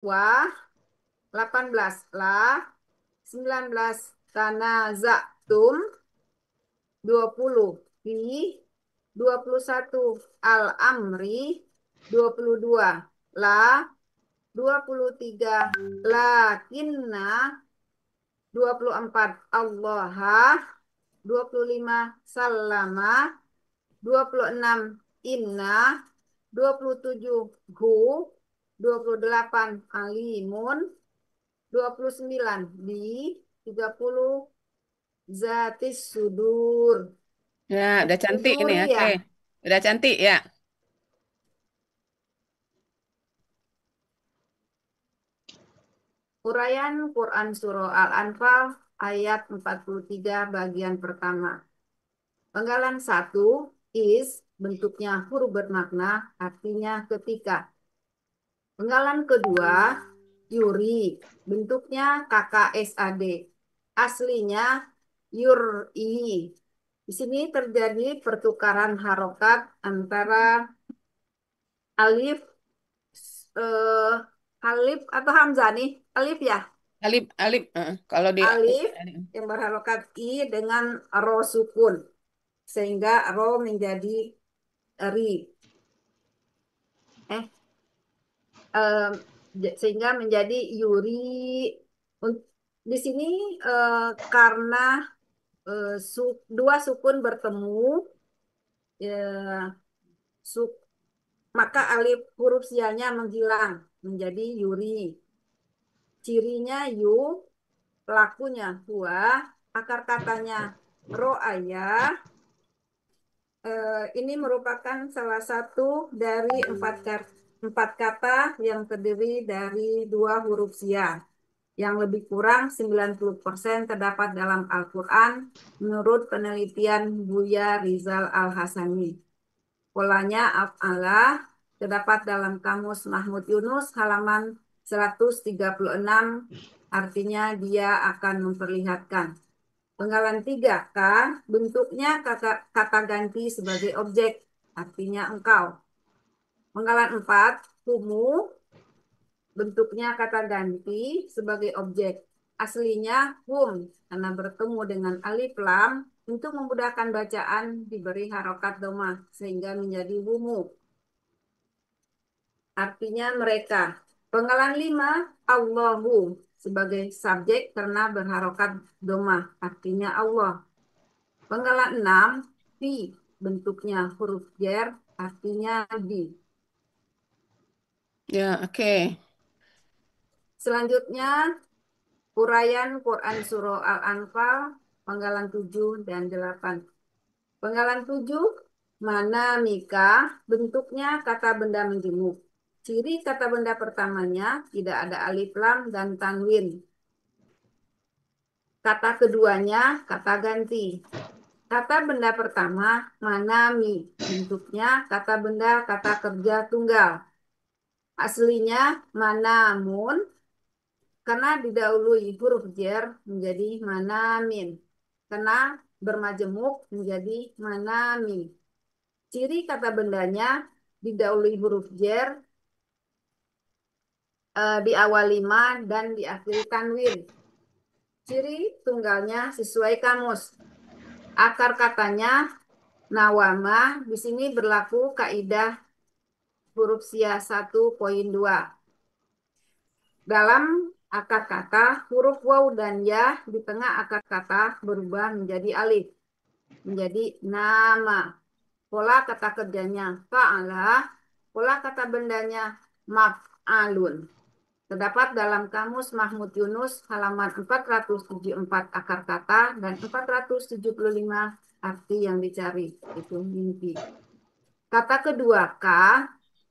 Wah, 18 lah, 19 tanaza'tum, 20 fi, 21 al-amri, 22 la, 23 lakinna, 24 allaha, 25 sallama, 26 inna, 27 hu, 28 alimun, 29 di, 30 zatis sudur. Ya, udah cantik ini. Suduri Oke. ya. Udah cantik ya. Uraian Quran Surah Al-Anfal ayat 43 bagian pertama. Penggalan 1 is bentuknya huruf bermakna artinya ketika. Penggalan kedua Yuri bentuknya KKSAD. Aslinya Yuri. Di sini terjadi pertukaran harokat antara alif eh, alif atau hamzah nih. Alif ya. Alif, alif. Kalau di Alif yang berharokat i dengan ro sukun sehingga ro menjadi ri. Eh, em, sehingga menjadi Yuri. Di sini eh, karena dua sukun bertemu, eh, su- maka alif huruf sialnya menghilang menjadi Yuri. Cirinya yu, pelakunya huwa, akar katanya ro'aya. Ini merupakan salah satu dari empat kata yang terdiri dari dua huruf sial. Yang lebih kurang 90% terdapat dalam Al-Quran menurut penelitian Buya Rizal Al-Hasani. Polanya af'ala terdapat dalam Kamus Mahmud Yunus halaman 136, artinya dia akan memperlihatkan. Penggalan 3 kan bentuknya kata ganti sebagai objek, artinya engkau. Penggalan 4 humu bentuknya kata ganti sebagai objek. Aslinya hum karena bertemu dengan alif lam untuk memudahkan bacaan diberi harokat domah sehingga menjadi humu. Artinya mereka. Penggalan 5 Allahu sebagai subjek karena berharokat domah artinya Allah. Penggalan 6 fi bentuknya huruf jer artinya di. Ya, oke. Selanjutnya uraian Quran Surah Al-Anfal penggalan 7 dan 8. Penggalan 7 mana Mika bentuknya kata benda menjemuk. Ciri kata benda pertamanya tidak ada alif lam dan tanwin. Kata keduanya kata ganti. Kata benda pertama manami. Bentuknya kata benda kata kerja tunggal. Aslinya manamun karena didahului huruf jer menjadi manamin. Karena bermajemuk menjadi manami. Ciri kata bendanya didahului huruf jer, diawali ma dan diakhiri tanwin. Ciri tunggalnya sesuai kamus. Akar katanya nawama di sini berlaku kaidah huruf sia 1.2. Dalam akar kata, huruf waw dan ya di tengah akar kata berubah menjadi alif, menjadi nama. Pola kata kerjanya fa'ala, pola kata bendanya maf'alun. Terdapat dalam Kamus Mahmud Yunus halaman 474 akar kata dan 475 arti yang dicari. Itu mimpi. Kata kedua,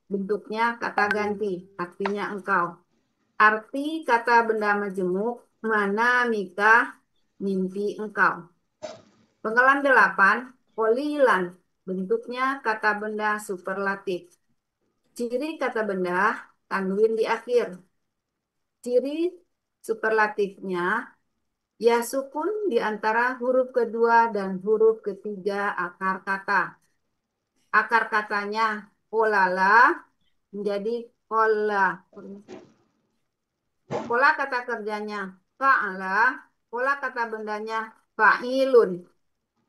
bentuknya kata ganti, artinya engkau. Arti kata benda majemuk, mana Mika, mimpi engkau. Penggalan 8, polilan, bentuknya kata benda superlatif. Ciri kata benda, tanwin di akhir. Ciri superlatifnya, ya sukun di antara huruf kedua dan huruf ketiga akar kata. Akar katanya olala menjadi kola. Pola kata kerjanya fa'ala, pola kata bendanya fa'ilun.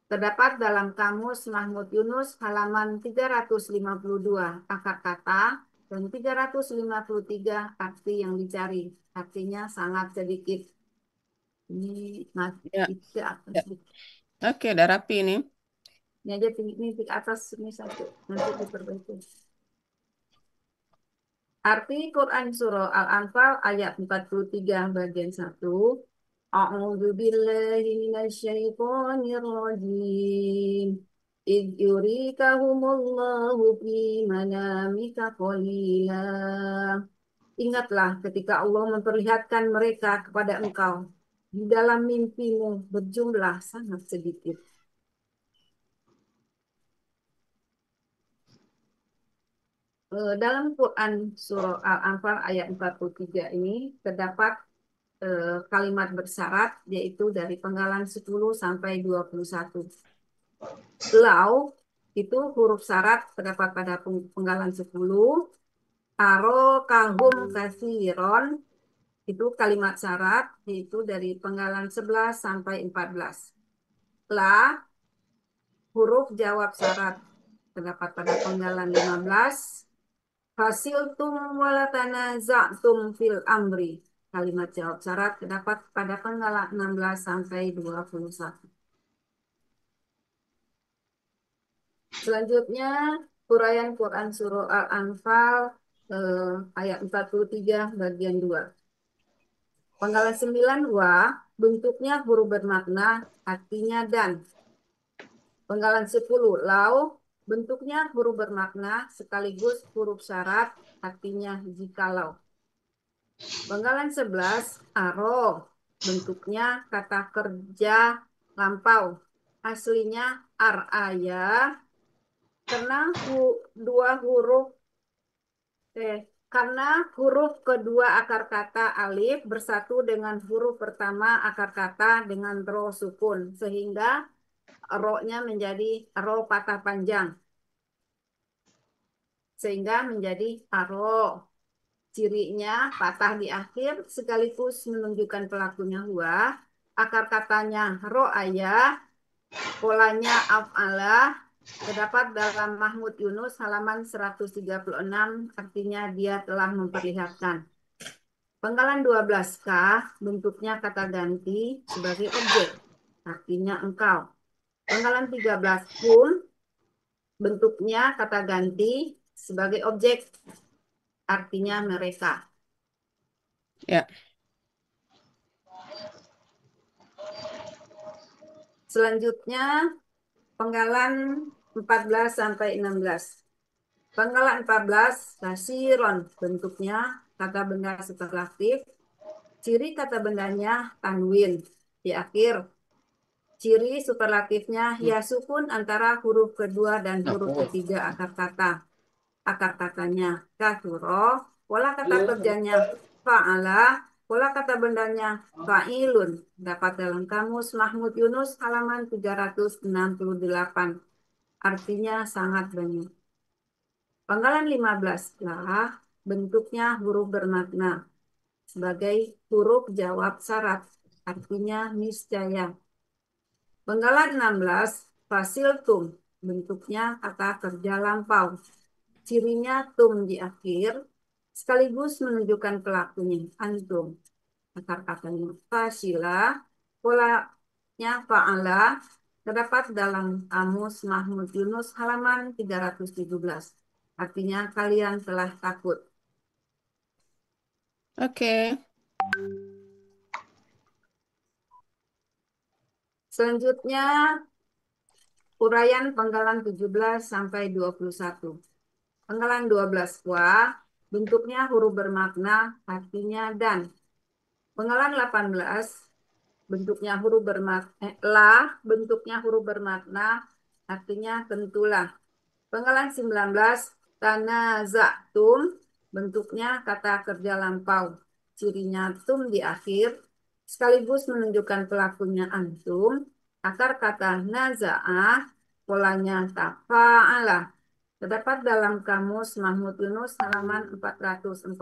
Terdapat dalam kamus Mahmud Yunus halaman 352 akar kata dan 353 arti yang dicari. Artinya sangat sedikit. Ini Ya, titik atas. ya. Oke, udah rapi ini. Ini aja ini titik atas ini satu. Nanti diperbaiki. Arti Quran Surah Al-Anfal ayat 43 bagian satu. A'udzu billahi minasyaitonir rajim. Idh yurikahumullahu fi manamika qalila. Ingatlah ketika Allah memperlihatkan mereka kepada engkau di dalam mimpimu berjumlah sangat sedikit. Dalam Quran Surah Al-Anfal ayat 43 ini terdapat kalimat bersyarat yaitu dari penggalan 10 sampai 21. Lau itu huruf syarat terdapat pada penggalan 10. Aro kahum kasiron itu kalimat syarat yaitu dari penggalan 11 sampai 14. La huruf jawab syarat terdapat pada penggalan 15. Fasiltum walatana za'tum fil amri. Kalimat jawab syarat terdapat pada penggalan 16 sampai 21. Selanjutnya, uraian Quran Surah Al-Anfal ayat 43 bagian 2. Penggalan 9 wa, bentuknya huruf bermakna, artinya dan. Penggalan 10 lau, bentuknya huruf bermakna sekaligus huruf syarat, artinya jikalau. Penggalan 11 aro, bentuknya kata kerja lampau. Aslinya araya, karena dua huruf eh, karena huruf kedua akar kata alif bersatu dengan huruf pertama akar kata dengan ro sukun sehingga ro-nya menjadi ro patah panjang sehingga menjadi aro. Cirinya patah di akhir sekaligus menunjukkan pelakunya huwa. Akar katanya ro ayah, polanya af'ala, terdapat dalam Mahmud Yunus halaman 136, artinya dia telah memperlihatkan. Penggalan 12K, bentuknya kata ganti sebagai objek, artinya engkau. Penggalan 13 pun, bentuknya kata ganti sebagai objek, artinya mereka. Ya, Selanjutnya, penggalan 14 sampai 16. Penggalan 14, kasiron, bentuknya kata benda superlatif. Ciri kata bendanya tanwin di akhir. Ciri superlatifnya ya sukun antara huruf kedua dan huruf ketiga akar kata. Akar katanya kasuro, pola kata kerjanya fa'ala, pola kata bendanya fa'ilun. Dapat dalam kamus Mahmud Yunus halaman 368. Artinya sangat banyak. Penggalan 15 lah bentuknya huruf bermakna sebagai huruf jawab syarat. Artinya niscaya. Penggalan 16, fasil tum. Bentuknya kata kerja lampau. Cirinya tum di akhir, sekaligus menunjukkan pelakunya, antum. Akar katanya fasila, polanya fa'ala, terdapat dalam kamus Mahmud Yunus halaman 317. Artinya kalian telah takut. oke. Selanjutnya, uraian penggalan 17 sampai 21. Penggalan 12 wa, bentuknya huruf bermakna, artinya dan. Penggalan 18, bentuknya huruf bermakna, lah, bentuknya huruf bermakna, artinya tentulah. Penggalan 19, tanaza'tum, bentuknya kata kerja lampau. Cirinya tum di akhir, sekaligus menunjukkan pelakunya antum. Akar kata naza'ah, polanya tafa'ala. Terdapat dalam kamus Mahmud Yunus halaman 448,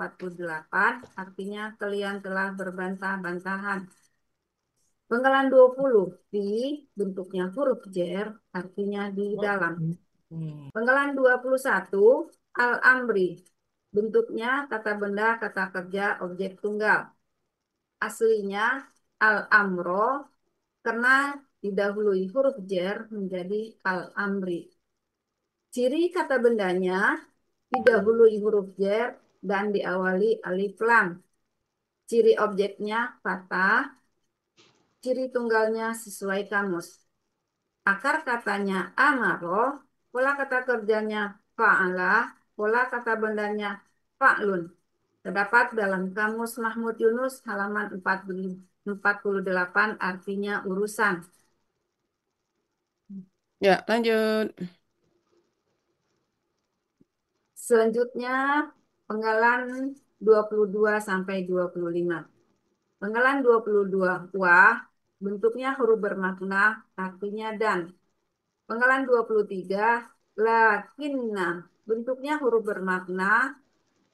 artinya kalian telah berbantah-bantahan. Penggalan 20 di bentuknya huruf jer, artinya di dalam. Penggalan 21 al-amri, bentuknya kata benda, kata kerja, objek tunggal. Aslinya al-amro, karena didahului huruf jer menjadi al-amri. Ciri kata bendanya didahului huruf jer dan diawali alif lam. Ciri objeknya fathah, ciri tunggalnya sesuai kamus. Akar katanya amaro, pola kata kerjanya fa'ala, pola kata bendanya fa'lun. Terdapat dalam kamus Mahmud Yunus halaman 48, artinya urusan. Ya, lanjut. Selanjutnya penggalan 22 sampai 25. Penggalan 22 wah, bentuknya huruf bermakna, artinya dan. Penggalan 23 lakinna, bentuknya huruf bermakna,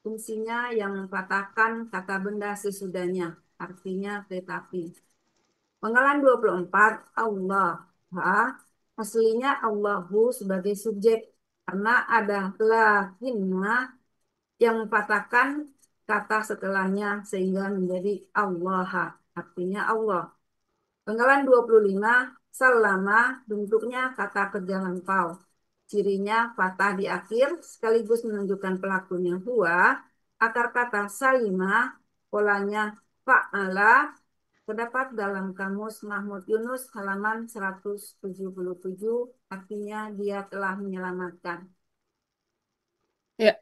fungsinya yang mematahkan kata benda sesudahnya, artinya tetapi. Penggalan 24 Allah, aslinya Allahu sebagai subjek, karena ada lakinna yang mematahkan kata setelahnya sehingga menjadi Allah, artinya Allah. Penggalan 25 salama, bentuknya kata kerja lampau. Cirinya fathah di akhir sekaligus menunjukkan pelakunya huwa. Akar kata salima, polanya fa'ala, terdapat dalam kamus Mahmud Yunus halaman 177, artinya dia telah menyelamatkan. Ya,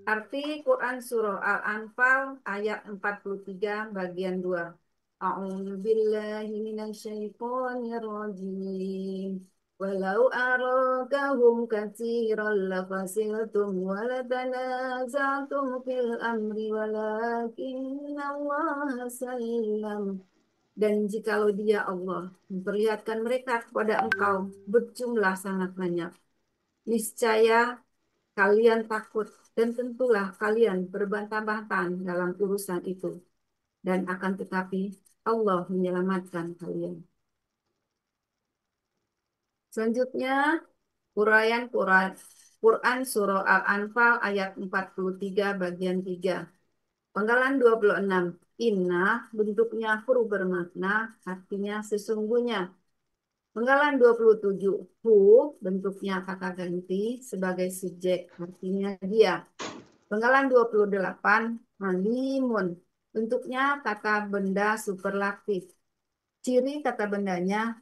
Arti Quran Surah Al-Anfal ayat 43 bagian 2. A'udzu billahi minasyaitonir rajim. Walau arakahum katsiran lafasiltum walatanazatum fil amri walakinna Allah sallam. Dan jikalau dia Allah memperlihatkan mereka kepada engkau berjumlah sangat banyak, niscaya kalian takut dan tentulah kalian berbantah-bantahan dalam urusan itu. Dan akan tetapi Allah menyelamatkan kalian. Selanjutnya uraian Quran Surah Al-Anfal ayat 43 bagian 3. Penggalan 26. Inna, bentuknya huruf bermakna, artinya sesungguhnya. Penggalan 27. Hu, bentuknya kata ganti sebagai subjek, artinya dia. Penggalan 28, malimun. Bentuknya kata benda superlatif. Ciri kata bendanya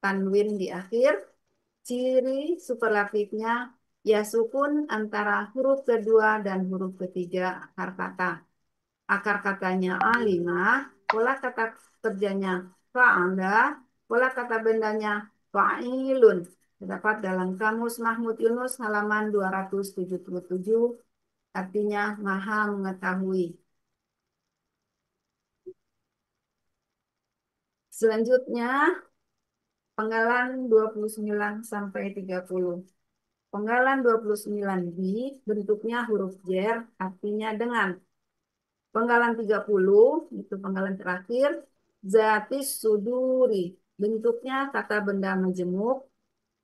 tanwin di akhir. Ciri superlatifnya ya sukun antara huruf kedua dan huruf ketiga akar kata. Akar katanya alimah, pola kata kerjanya fa'ala, pola kata bendanya fa'ilun. Terdapat dalam kamus Mahmud Yunus halaman 277, artinya maha mengetahui. Selanjutnya, penggalan 29 sampai 30. Penggalan 29 b, bentuknya huruf jer, artinya dengan. Penggalan 30, itu penggalan terakhir, zatis suduri, bentuknya kata benda majemuk,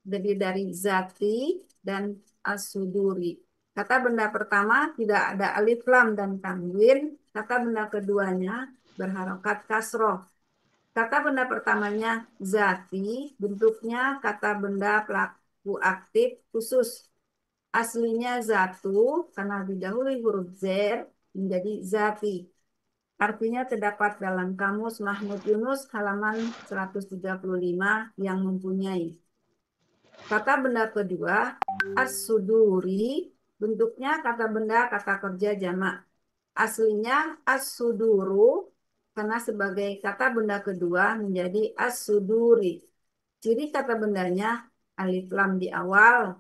jadi dari zati dan asuduri. Kata benda pertama tidak ada alif lam dan tanwin, kata benda keduanya berharokat kasroh. Kata benda pertamanya zati, bentuknya kata benda pelaku aktif khusus. Aslinya zatu, karena didahului huruf Z menjadi zati. Artinya terdapat dalam kamus Mahmud Yunus halaman 135 yang mempunyai. Kata benda kedua, as-suduri, bentuknya kata benda kata kerja jamak. Aslinya as-suduru, karena sebagai kata benda kedua menjadi as-suduri. Ciri kata bendanya alif lam di awal.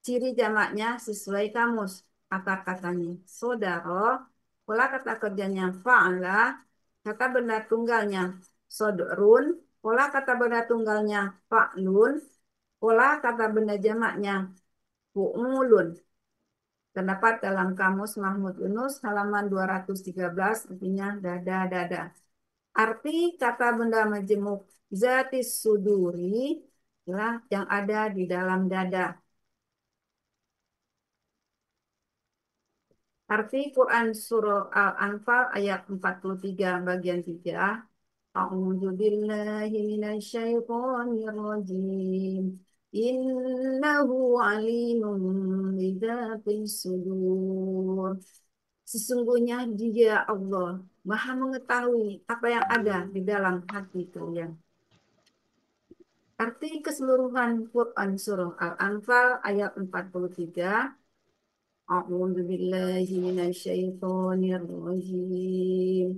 Ciri jamaknya sesuai kamus. Akar katanya sodaro, pola kata kerjanya fa'ala, kata benda tunggalnya sodrun, pola kata benda tunggalnya fa'lun. Pola kata benda jamaknya fu'ulun. Terdapat dalam Kamus Mahmud Yunus halaman 213, artinya dada-dada. Arti kata benda majemuk zatis suduri adalah yang ada di dalam dada. Arti Quran Surah Al-Anfal ayat 43 bagian 3. A'udzu billahi minasyaitonir rajim. Innahu alimun bidzatis sudur. Sesungguhnya Dia Allah Maha mengetahui apa yang ada di dalam hati kalian. Arti keseluruhan Quran Surah Al-Anfal ayat 43. A'udzu billahi minasyaitonir rajim.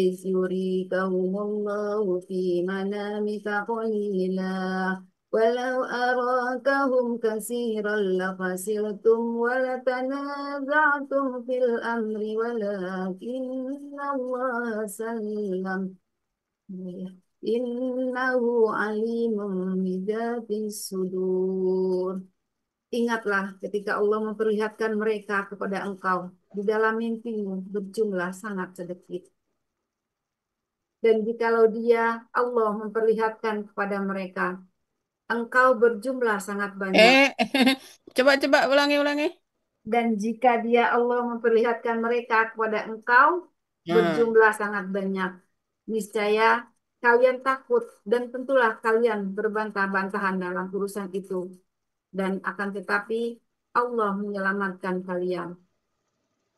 Iz yurikahumullahu fi manamika qalila. Walau arakahum kasiran lafasirtum walatanaza'tum fil amri walakinna Allah sallam. Innahu alimun bidatis sudur. Ingatlah ketika Allah memperlihatkan mereka kepada engkau di dalam mimpimu berjumlah sangat sedikit. Dan jikalau Dia, Allah memperlihatkan kepada mereka, engkau berjumlah sangat banyak. Eh, coba-coba ulangi-ulangi. Dan jika Dia, Allah memperlihatkan mereka kepada engkau Nah, berjumlah sangat banyak. Niscaya kalian takut dan tentulah kalian berbantah-bantahan dalam urusan itu. Dan akan tetapi Allah menyelamatkan kalian.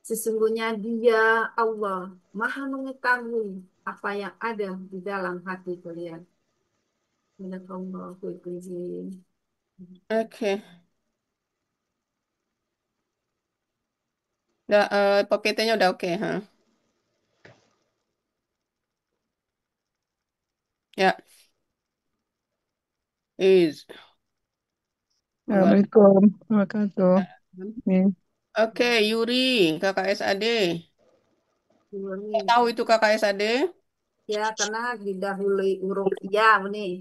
Sesungguhnya Dia Allah Maha mengetahui apa yang ada di dalam hati kalian. Barakallahu fiikum. oke. Udah, PPT-nya udah oke, ha? Ya, is. Monggo. Assalamualaikum warahmatullahi wabarakatuh. Oke, Yuri, KKSAD. Nggak Ini tahu itu KKSAD? ya karena didahului huruf ya nih.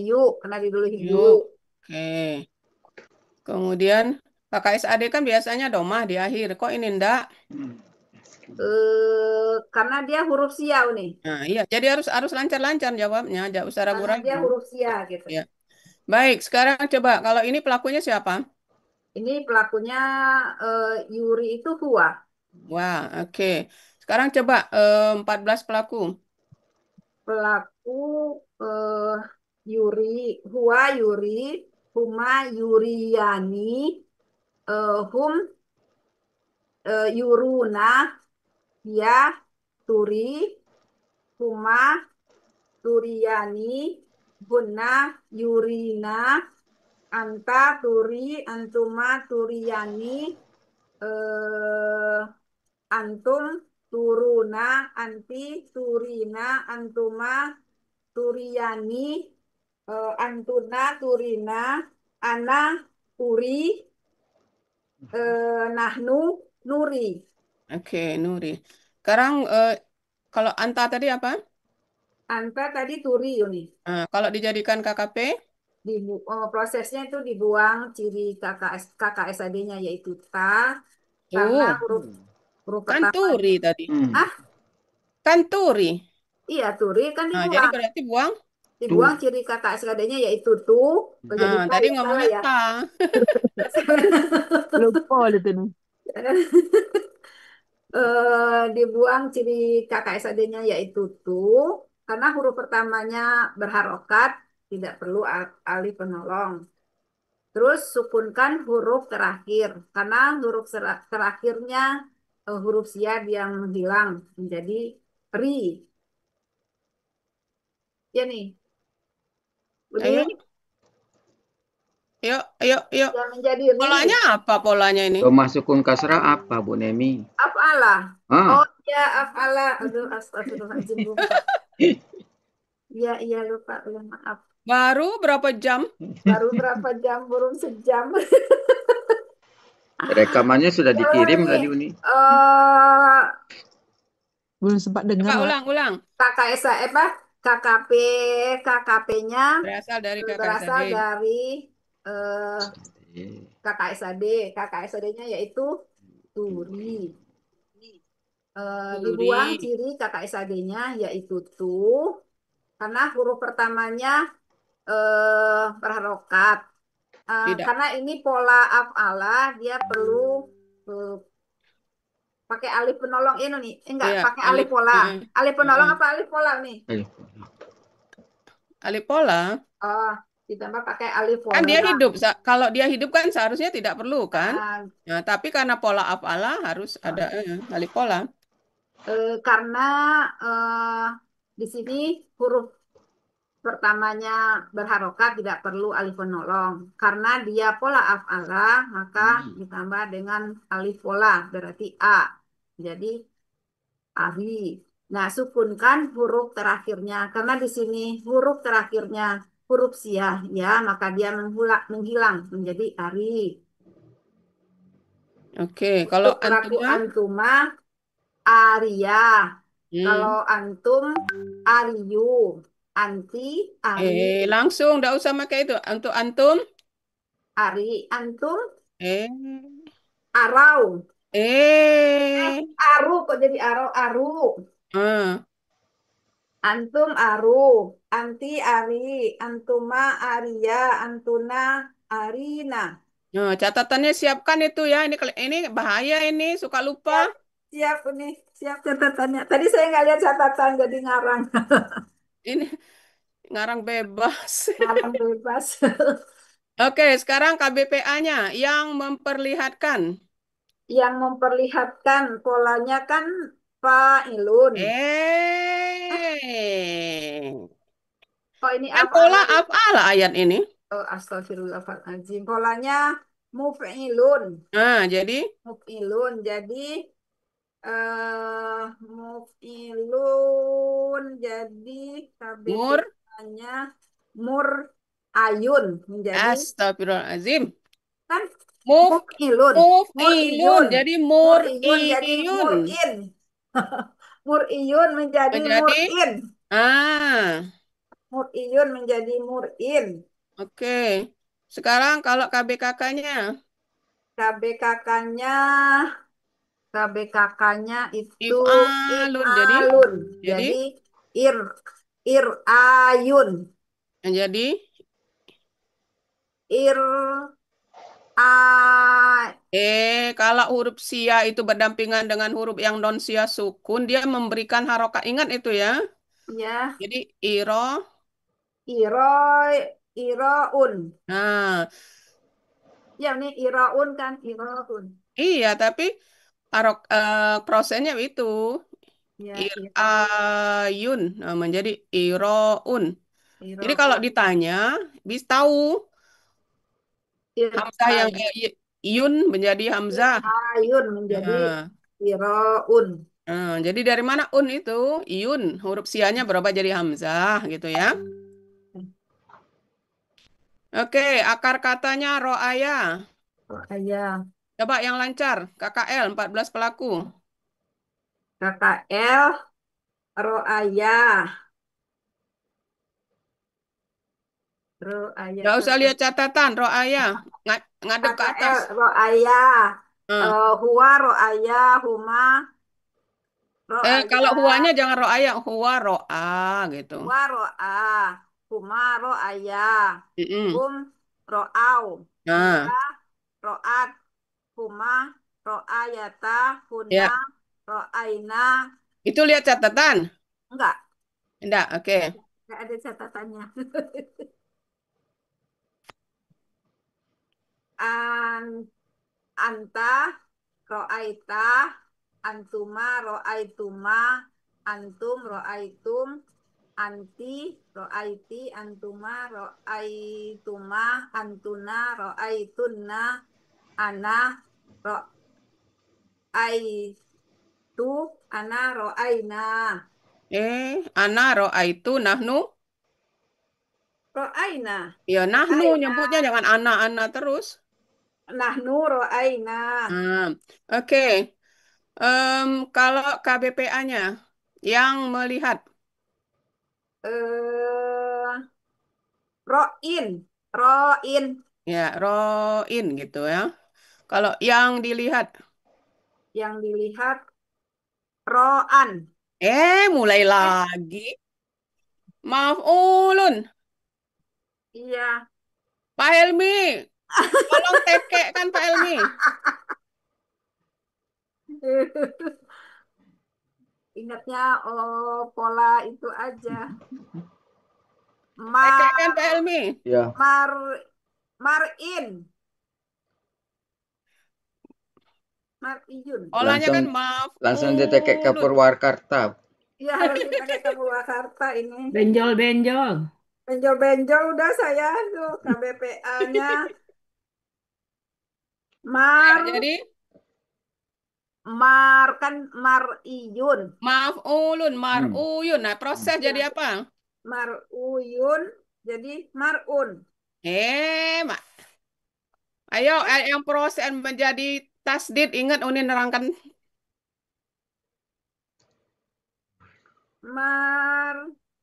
Yuk, karena didahului yuk. Yuk. Oke. Kemudian KKSAD kan biasanya domah di akhir. Kok ini enggak? Karena dia huruf siau nih. Nah, iya. Jadi harus harus lancar-lancar jawabnya. Jangan usah Karena dia ragu-ragu. huruf sia gitu. Ya. Baik, sekarang coba. Kalau ini pelakunya siapa? Ini pelakunya Yuri itu Hua. Wah, oke. Sekarang coba 14 pelaku. Pelaku eh, Yuri, Hua Yuri, Huma Yuriani, Hum Yuruna, Ya Turi, Huma Turiani, Hunna Yurina, Anta Turi, Antuma Turiani, eh, Antum Turuna, Anti Turina, Antuma Turiani, Antuna Turina, Ana Turi, Nahnu Nuri. Oke, Nuri. Sekarang kalau Anta tadi apa? Anta tadi Turi ini. Nah, kalau dijadikan KKP, Prosesnya itu dibuang ciri KKSAD-nya yaitu ta karena tuh, huruf huruf kan pertama. Turi tadi. Ah, Kan Turi. iya Turi kan Nah, jadi dibuang. berarti buang. Dibuang ciri KKSAD-nya yaitu tu. Kalau jadi Nah, ta tadi ya salah ngomongnya ya. ta. Lupa itu nih. Dibuang ciri KKSAD-nya yaitu tu karena huruf pertamanya berharokat tidak perlu alif penolong. Terus sukunkan huruf terakhir karena huruf terakhirnya huruf siad yang hilang menjadi ri. Ya nih, Ayo, Uni yuk, yuk, yuk. yang menjadi Polanya ri. apa polanya ini? Domah sukun kasrah apa, Bu Nemi? Af'alah. Oh Ah, ya af'alah. Aduh astagfirullahaladzim lupa. Iya iya lupa. Ya, maaf. Baru berapa jam? Baru berapa jam? Belum sejam. rekamannya sudah Ya dikirim ulangi. tadi, Uni. Eh Belum sempat dengar Coba lah. ulang, ulang. KKSA apa? KKP KKP-nya berasal dari berasal KKSAD. dari eh, Eh, KKSAD. KKSAD-nya yaitu turi. Dibuang Turi. ciri KKSAD-nya yaitu tuh karena huruf pertamanya berharokat. Tidak, Karena ini pola af'alah, dia perlu eh, pakai alif penolong ini nih. Enggak, ya pakai alif alif. pola. Alif penolong Eh. apa alif pola nih? Ayo. Alif pola. Oh, ditambah pakai alif Kan pola. dia hidup. Kalau dia hidup kan seharusnya tidak perlu kan? Ah, Nah, tapi karena pola afalah harus ada alif pola. karena eh, di sini huruf pertamanya berharokat tidak perlu alif penolong. Karena dia pola af'alah, maka ditambah dengan alif pola, berarti A. Jadi Ari. Nah, sukunkan huruf terakhirnya. Karena di sini huruf terakhirnya huruf siah, ya, maka dia menghilang menjadi Ari. Oke, kalau Untuk pelaku antuma, antuma, Aria. Kalau hmm. antum, Ariu. Anti, Ari. Langsung, nggak usah pakai itu. Untuk antum, Ari. Antum, eh, Arau. eh, Aru kok jadi arau, Aru. ah. Antum Aru, anti Ari, antuma Aria, antuna Arina. Nah, catatannya siapkan itu ya. Ini bahaya ini, suka lupa. Siap, siap nih, siap catatannya. Tadi saya nggak lihat catatan jadi ngarang, Ini ngarang bebas. ngarang bebas. Oke, sekarang KBPA-nya yang memperlihatkan. Yang memperlihatkan polanya kan fa'ilun. Eh, Oh ini kan pola af'ala. af'al ayat ini. Oh, astagfirullahaladzim. Polanya muf'ilun. Nah, jadi Muf'ilun. Jadi muf'ilun jadi mur KBP-nya mur ayun menjadi astagfirullahaladzim. kan Move muf'ilun move ilun mur'iyun jadi mur mur'iyun jadi iyun mur'in mur'iyun menjadi menjadi mur'in mur'iyun menjadi mur'in oke. Sekarang kalau KBKK-nya KBKK-nya KBKK-nya itu if'alun if'alun jadi jadi ir ir ayun menjadi ir a kalau huruf sia itu berdampingan dengan huruf yang non sia sukun, dia memberikan harokat. Ingat itu ya. ya Jadi iro. iroi iroun Nah, ya ini iroun kan iroun iya tapi prosesnya itu ya iro irayun menjadi iroun. Jadi kalau iroun ditanya, bisa tahu ir hamzah yang ay yun menjadi ir hamzah. ayun menjadi Nah, iroun jadi dari mana un itu? Yun, huruf sianya berubah jadi hamzah gitu ya. Oke, akar katanya ro'aya. oh, ayah Coba yang lancar, KKL 14 pelaku. KKL roaya roaya Nggak usah lihat KKL catatan, ro'aya. Ngadep ke atas. roaya Nah, huwa roaya huma kalau roaya huanya jangan ro'aya, huwa ro'a gitu. huwa roa huma roaya Mm-mm. hum roau dia Nah, roat huma roayata hunna ya, roaina itu lihat catatan. enggak Enggak, oke. enggak ada catatannya an anta roaita antuma roaituma antum roaitum anti roaiti antuma roaituma antuna roaitunna ana roaitu ana roaina Ana ro'aitu nahnu. roaina Ya, nahnu roaina nyebutnya jangan ana-ana terus. nahnu roaina Nah, oke. Kalau KBPA-nya yang melihat. eh roin, roin Ya, roin gitu ya. Kalau yang dilihat, yang dilihat roan. mulai Eh, lagi. Maaf ulun, iya. Pak Helmi, tolong tekek kan Pak Helmi. Ingatnya oh pola itu aja. Tekek Mar kan Pak Helmi. Ya, mar marin, mariyun. Polanya langsung kan maaf langsung ditekek ke ulun. Purwakarta. Ya harus kita ke Purwakarta ini. Benjol-benjol. Benjol-benjol udah saya tuh KBPA-nya. Ya, Mar jadi Mar kan Mariyun. maaf ulun, mar Hmm. uyun. Nah, proses jadi Ya, apa? Maruyun jadi Marun. Mak. Ayo, yang proses menjadi tasdid. Ingat Uni nerangkan.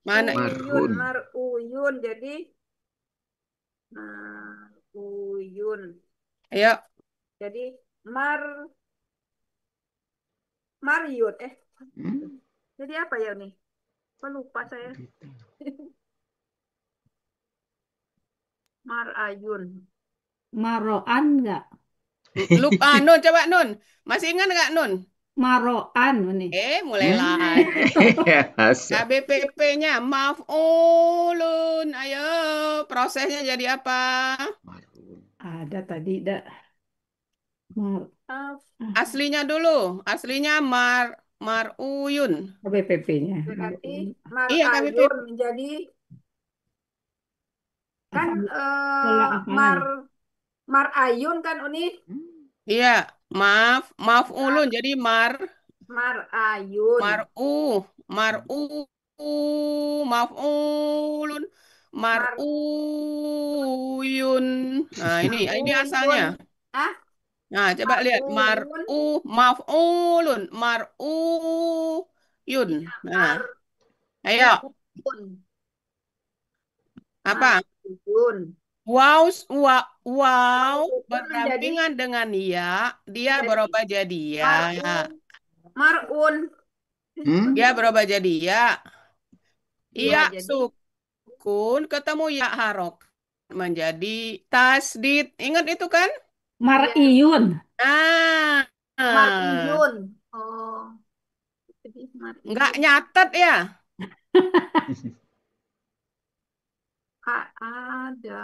Mana? Maruyun, Marhun. Maruyun jadi Maruyun. Ayo. Jadi Mar Maryun. Hmm? Jadi apa ya nih? Kok lupa saya. Marayun. Maroan nggak? Lupa, Nun, coba Nun. Masih ingat nggak Nun? Maroan nih. Mulai Hmm? lagi. Masa? KBPP-nya maaf ulun. Ayo, prosesnya jadi apa? Marhun. Ada tadi dah. Mar Ah, Aslinya dulu. Aslinya Maruyun. BPP-nya. berarti Iya, KBPP. Marayun menjadi kan Pola apa Mar ya? Marayun kan Uni Iya, maaf ulun. Jadi Marayun. maru, maru, maaf ulun, Mar maruyun. Nah, ini Maruyun. asalnya. Ah, Nah, coba lihat Maruyun. maf'ulun, mar'uyun. Nah, Mar ayo, Maruyun. apa? Maruyun. Wow Maruyun menjadi berdampingan dengan ya, dia menjadi berubah jadi ya. Marun. Hmm? Dia berubah jadi ya. Iya, Iya jadi sukun ketemu ya harok menjadi tasdid. Ingat itu kan? iya Mariyun. Nah, Mariyun. Oh, jadi nggak Mariyun. nyatet ya. Ada.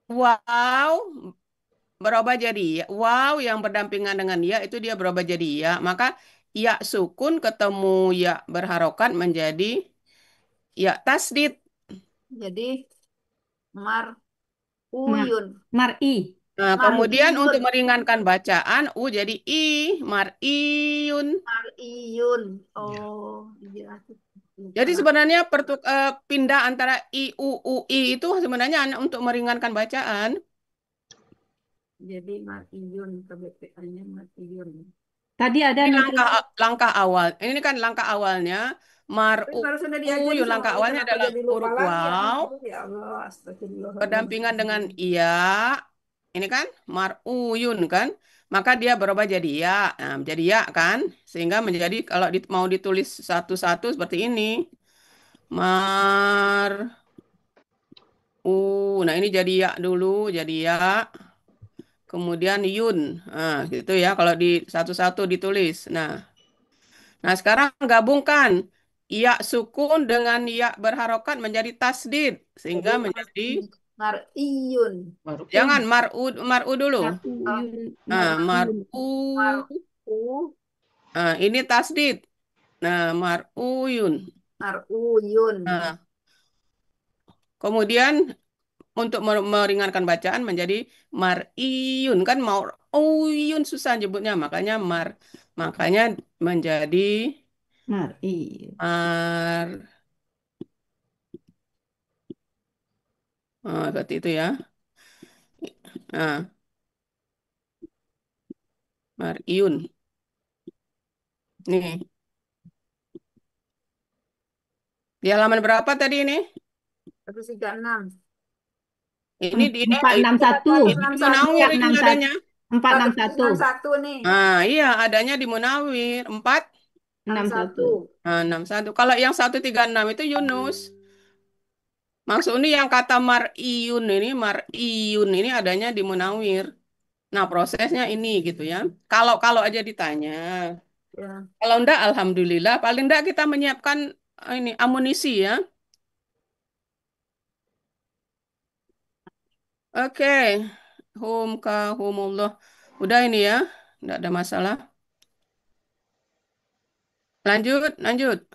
Wow berubah jadi ya. Wow yang berdampingan dengan ya itu dia berubah jadi ya. Maka ya sukun ketemu ya berharokat menjadi ya tasdid. Jadi Ma Maruyun. Mari. Nah, kemudian Mariyun. untuk meringankan bacaan jadi i mariyun. Mariyun. Oh, iya. Lupa Jadi lah. sebenarnya pindah antara i u i itu sebenarnya hanya untuk meringankan bacaan. Jadi Mariyun. KBPA-nya Mariyun. Tadi ada Ini nulis langkah awal. Ini kan langkah awalnya Tapi barusan udah diajarin maruyun. sama Langkah Uli, awalnya kenapa adalah jadi lupa huruf lagi ya? waw Aduh, ya Allah, berdampingan dengan astagfirullahaladzim. iya. Ini kan maruyun kan? Maka dia berubah jadi ya. Nah, menjadi ya kan? Sehingga menjadi kalau mau ditulis satu-satu seperti ini. Mar Nah, ini jadi ya dulu, jadi ya. Kemudian yun. Nah, gitu ya kalau di satu-satu ditulis. Nah, sekarang gabungkan ya sukun dengan ya berharokat menjadi tasdid Jadi sehingga menjadi Mariyun. Marhun. jangan mar'u dulu. Oh, Maruyun. Nah, Maruyun. mar'u. Maru, Nah, ini tasdid. Nah, mar'uyun. Maruyun. Nah, kemudian untuk meringankan bacaan menjadi mar'iyun kan mau uyun susah nyebutnya makanya menjadi Mari. mar seperti itu ya. Nah, mar'iyun. Nih. Di halaman berapa tadi ini? 136. Ini Enam itu satu. ini di 461. Munawir ini 461. adanya. 461. 461 nih. Nah, iya adanya di Munawir 4. 61. 61. Nah, 61. Kalau yang 136 itu Yunus. Maksudnya yang kata mar'iyun ini adanya di Munawir. Nah, prosesnya ini gitu ya. Kalau kalau aja ditanya. Ya. Kalau enggak, alhamdulillah. Paling enggak kita menyiapkan ini amunisi ya. Oke. Humullah. Udah ini ya. Enggak ada masalah. Lanjut, lanjut.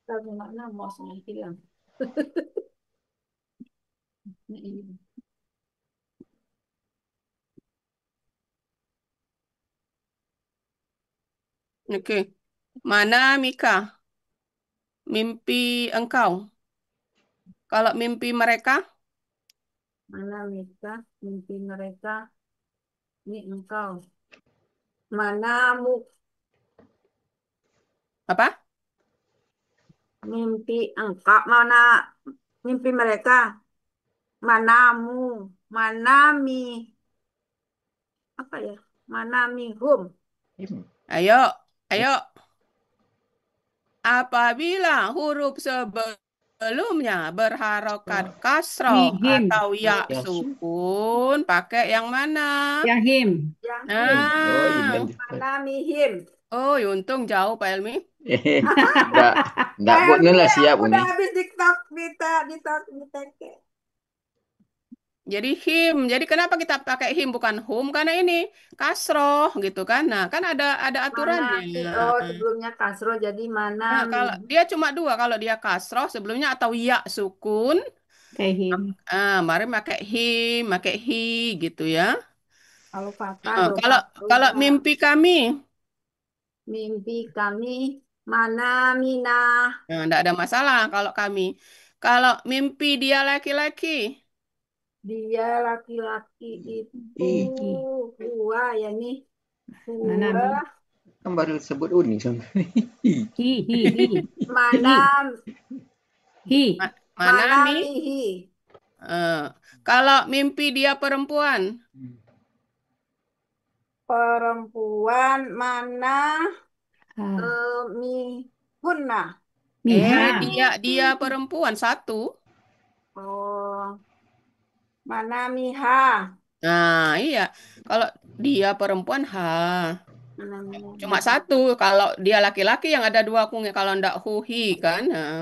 Tapi mana mosnya hilang. Ini. Oke. Mana Mika? Mimpi engkau. Kalau mimpi mereka, Mana Mika, mimpi mereka, ini engkau. Mana apa? mimpi engkau, mana mimpi mereka, manamu, mana mi, apa ya, mana mihum. Ayo, ayo. Apabila huruf sebelumnya berharokat kasroh Him. atau ya Ya, sukun, pakai yang mana? Yahim. Yang him, oh, ini Nah, mana mihim. oh, untung jauh Pak Elmi. Enggak, enggak buat Ini lah siap udah ini. habis TikTok, di tag. Jadi him. Jadi kenapa kita pakai him bukan hum? Karena ini kasroh gitu kan. Nah, kan ada Mana aturannya. oh sebelumnya kasro jadi mana Nah, mi. kalau dia cuma dua, kalau dia kasroh sebelumnya atau ya sukun, Kayak him. mari pakai him, pakai hi gitu ya. Kalau fathah Kalau dobah kalau dobah. mimpi kami, Mimpi kami mana mina. enggak ada masalah kalau kami. Kalau mimpi dia laki-laki, Dia laki-laki itu Ih, Ih, gua ya nih. mana Gua mi? kan baru sebut uni sama. Hi. mana Hi. Hi. mana mana mi? mihi. Eh, kalau mimpi dia perempuan, Perempuan mana Ah. mi hunna. Miha. dia perempuan satu. Oh, mana miha. Nah, iya. Kalau dia perempuan, ha. Mana Cuma miha. satu. Kalau dia laki-laki yang ada dua kungnya. Kalau ndak huhi kan. Nah.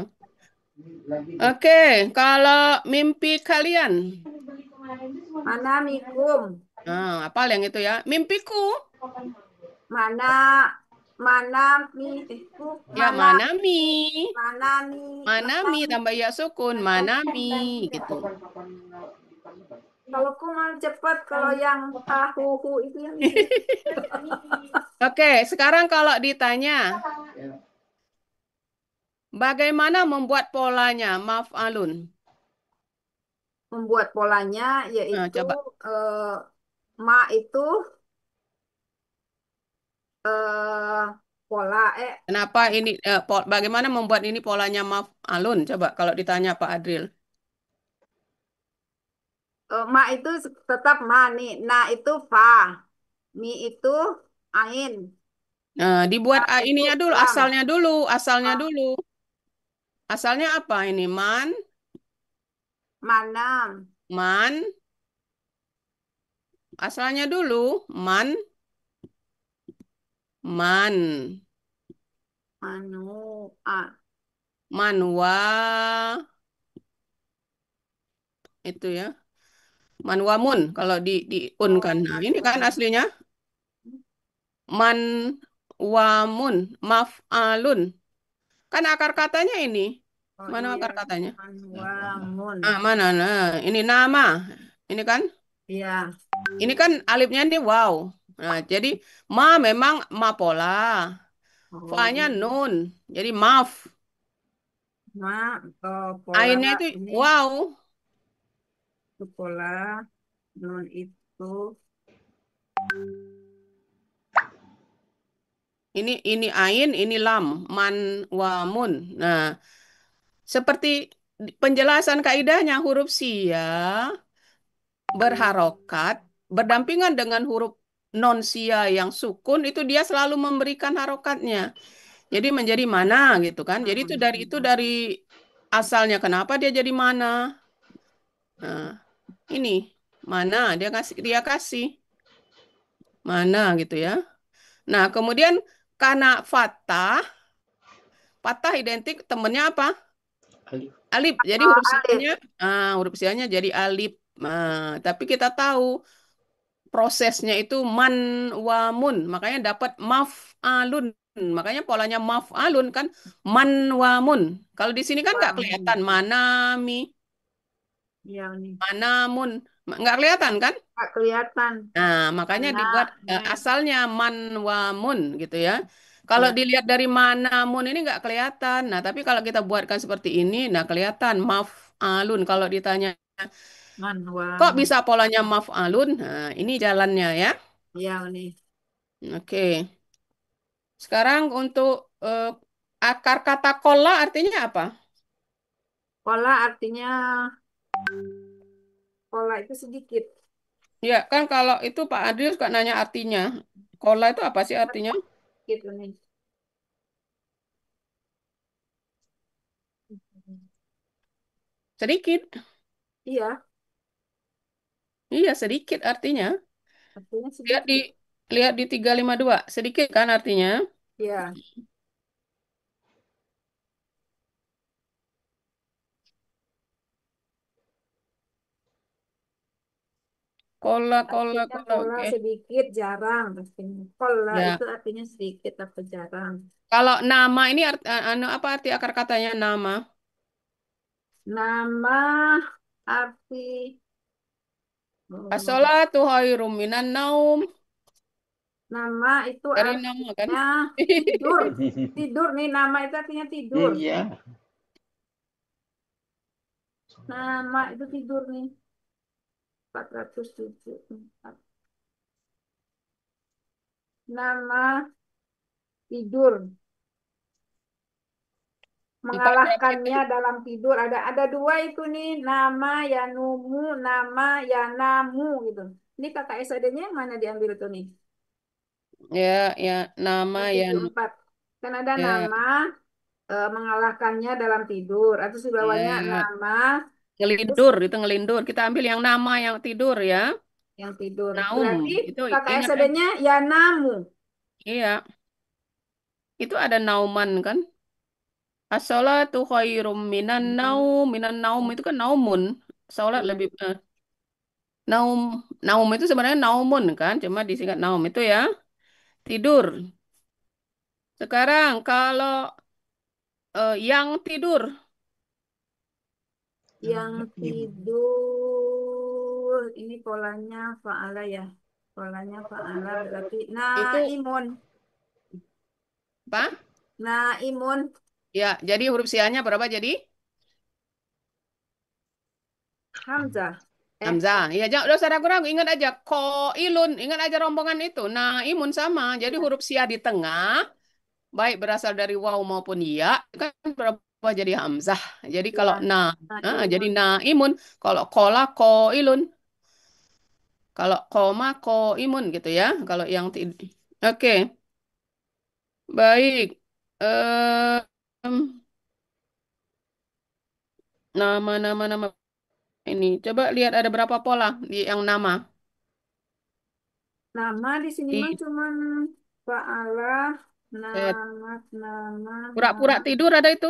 Oke, kalau mimpi kalian. Mana mikum. Nah, apa yang itu ya? Mimpiku. Mana mana mi Ya, mana manami. mana mi mana Manami mi. tambah ya sukun. Manami gitu. Kalau ku mau cepet, kalau yang hahuhu itu yang ini. Oke, sekarang kalau ditanya. Bagaimana membuat polanya? Maf'alun. Membuat polanya Nah, yaitu coba. eh, ma itu eh, pola Kenapa ini bagaimana membuat ini polanya maf'alun? Coba kalau ditanya Pak Adril. ma itu tetap ma nih. Na itu fa, mi itu ain, Nah, dibuat ta itu ininya dulu, lam. asalnya dulu, asalnya Ah, dulu. Asalnya apa ini? manam, Man, asalnya dulu, man, manu, manwa, itu ya. Manwamun kalau di un kan. Nah, ini kan manwa. aslinya manwamun, maf'alun. Kan akar katanya ini. Oh Mana iya, akar katanya? manwamun. Mana? Nah, ini nama. Ini kan? Iya. Ini kan alifnya ini wow. Nah, jadi ma memang ma pola. Oh, Fa-nya nun. Jadi maaf. ma pola Ainnya itu ini wow. itu pola nun itu Ini ain, ini lam. Man wa mun. Nah, seperti penjelasan kaidahnya huruf sia berharokat berdampingan dengan huruf non sia yang sukun itu dia selalu memberikan harokatnya. Jadi menjadi mana gitu kan. Jadi itu dari asalnya kenapa dia jadi mana. Nah, ini mana dia kasih mana gitu ya. Nah, kemudian karena fatah identik temennya apa? Alif. Alif. Jadi Oh, alif. huruf sianya jadi alif. Nah, tapi kita tahu prosesnya itu man wa mun, makanya dapat maf'alun. Makanya polanya maf'alun kan man wa mun. Kalau di sini kan nggak kelihatan Wamun. manami, Iya nih. manamun, nggak kelihatan kan? Nggak kelihatan. Nah, makanya Mana, dibuat men. asalnya man wa mun gitu ya. Kalau Ya, dilihat dari mana mun ini nggak kelihatan. Nah, tapi kalau kita buatkan seperti ini, nah kelihatan maf'alun. Kalau ditanya kok manwamun. bisa polanya maf'alun? Nah, ini jalannya ya. Iya nih. Oke. Sekarang untuk akar kata kola artinya apa? Pola artinya pola itu sedikit. Ya, kan kalau itu Pak Adil suka nanya artinya. Kola itu apa sih artinya? Gitu nih. Sedikit. Iya, Iya, sedikit artinya. artinya Lihat di sedikit. lihat di 352. Sedikit kan artinya? Iya. Kola, kola, Artinya kola. pola Oke. sedikit, jarang. Artinya. Pola Ya. itu artinya sedikit atau jarang. Kalau nama ini apa arti akar katanya nama? Nama arti As-sholatu khairum minan naum. nama itu Dari nama kan? artinya tidur. Tidur nih nama itu artinya tidur. Iya. Nama itu tidur nih. 474. Nama tidur. Empat berapa itu? Mengalahkannya dalam tidur ada dua itu nih nama Yanumu nama Yanamu gitu. Ini kakak SD-nya yang mana diambil tuh nih? Ya, ya, nama Yang yang 74. Kan ada ya, nama mengalahkannya dalam tidur atau di bawahnya ya. nama terus Ngelindur, itu ngelindur. Kita ambil yang nama yang tidur ya. yang tidur. Naum, Berarti itu kakak ingat aja. SD-nya Yanamu. Iya, itu ada nauman kan. As-sholatu khairum minan naum itu kan naumun. Salat Iya. lebih naum naum itu sebenarnya naumun kan, cuma disingkat naum itu ya. Tidur. Sekarang kalau yang tidur Yang tidur ini polanya faala ya. Polanya faala berarti itu naimun. apa? Naimun Ya, jadi huruf sianya berapa jadi? Hamzah. Hamzah. Ya, jangan udah usah ragu-ragu. Ingat aja. Ko ilun. Ingat aja rombongan itu. Nah, imun sama. Jadi Ya. huruf sia di tengah. Baik berasal dari waw maupun ya. Kan berapa jadi Hamzah. Jadi kalau Ya. jadi Naimun. na imun. Kalau kola ko ilun. Kalau koma ko imun gitu ya. Kalau yang Oke. Baik. Eh, em, nama ini. Coba lihat ada berapa pola di yang nama. Nama di sini mah Di cuman faala, eh, nama. pura-pura tidur ada itu?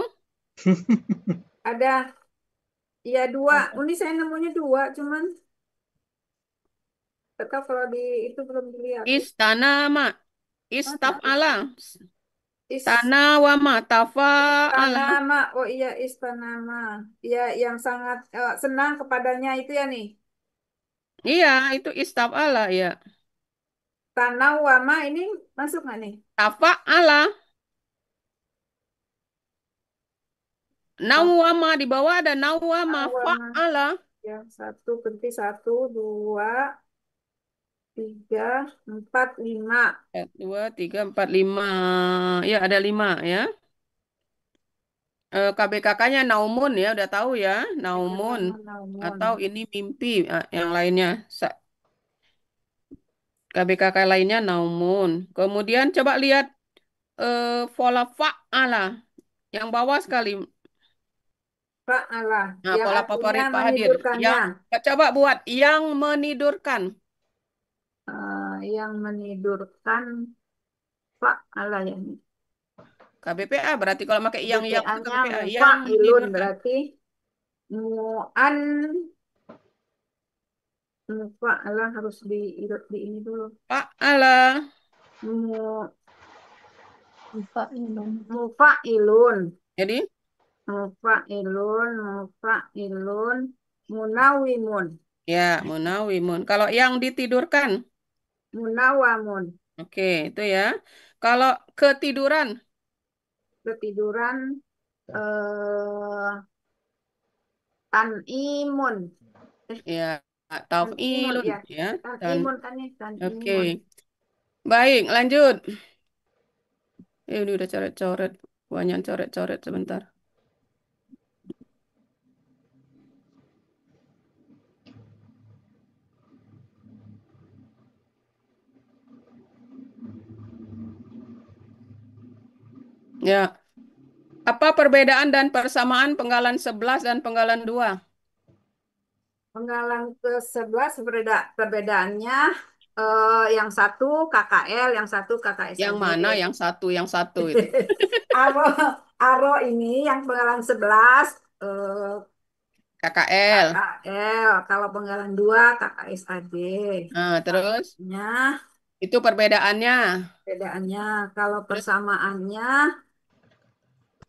Ada ya dua. Ini saya nemunya dua, cuman tetap kalau di itu belum dilihat. Istanama, Mana? istaf'ala, Is tanawama, tafa'ala. Istanama. Oh iya, Istanama. Ya, yang sangat senang kepadanya itu ya nih. Iya, itu istaf'ala ya. Tanawama ini masuk nggak nih? Tafa'ala, nawama di bawah ada nawama, Tanawama. fa'ala. Ya, satu, berarti satu, dua, tiga, empat, lima. Dua, tiga, empat, lima. Ya, ada lima ya. KBKK-nya naumun ya, udah tahu ya, Yang naumun. pertama naumun. Atau ini mimpi, yang lainnya. KBKK lainnya naumun. Kemudian coba lihat pola fa'ala yang bawah sekali. Fa'alah, Nah, yang pola artinya favorit Pak Hadir. menidurkannya. Yang coba buat yang menidurkan. Yang menidurkan fa'alah ya. KBPA berarti kalau pakai yang itu BPA-nya KBPA yang mufa'ilun menidurkan. berarti mu'an mufa'alah harus di ini dulu. Fa'ala. Mu, Fa'ilun. mufa'ilun. Jadi Mufa'ilun, munawimun, ya munawimun. Kalau yang ditidurkan, munawamun, oke itu ya. Kalau ketiduran, ketiduran, eh, tanimun, ya tanimun taf'ilun ya, ya. Dan tanimun kan ya, oke. tanimun. Baik, lanjut. Ini udah coret-coret. Banyak coret-coret sebentar. Ya. Apa perbedaan dan persamaan penggalan 11 dan penggalan 2? Penggalan ke-11 perbedaannya yang satu KKL, yang satu Yang KKSAD. mana yang satu itu? Aro, Aro ini yang penggalan 11 eh, KKL. KKL, kalau penggalan 2 KKSAD. Nah, terus Nya itu perbedaannya. Bedaannya kalau Terus persamaannya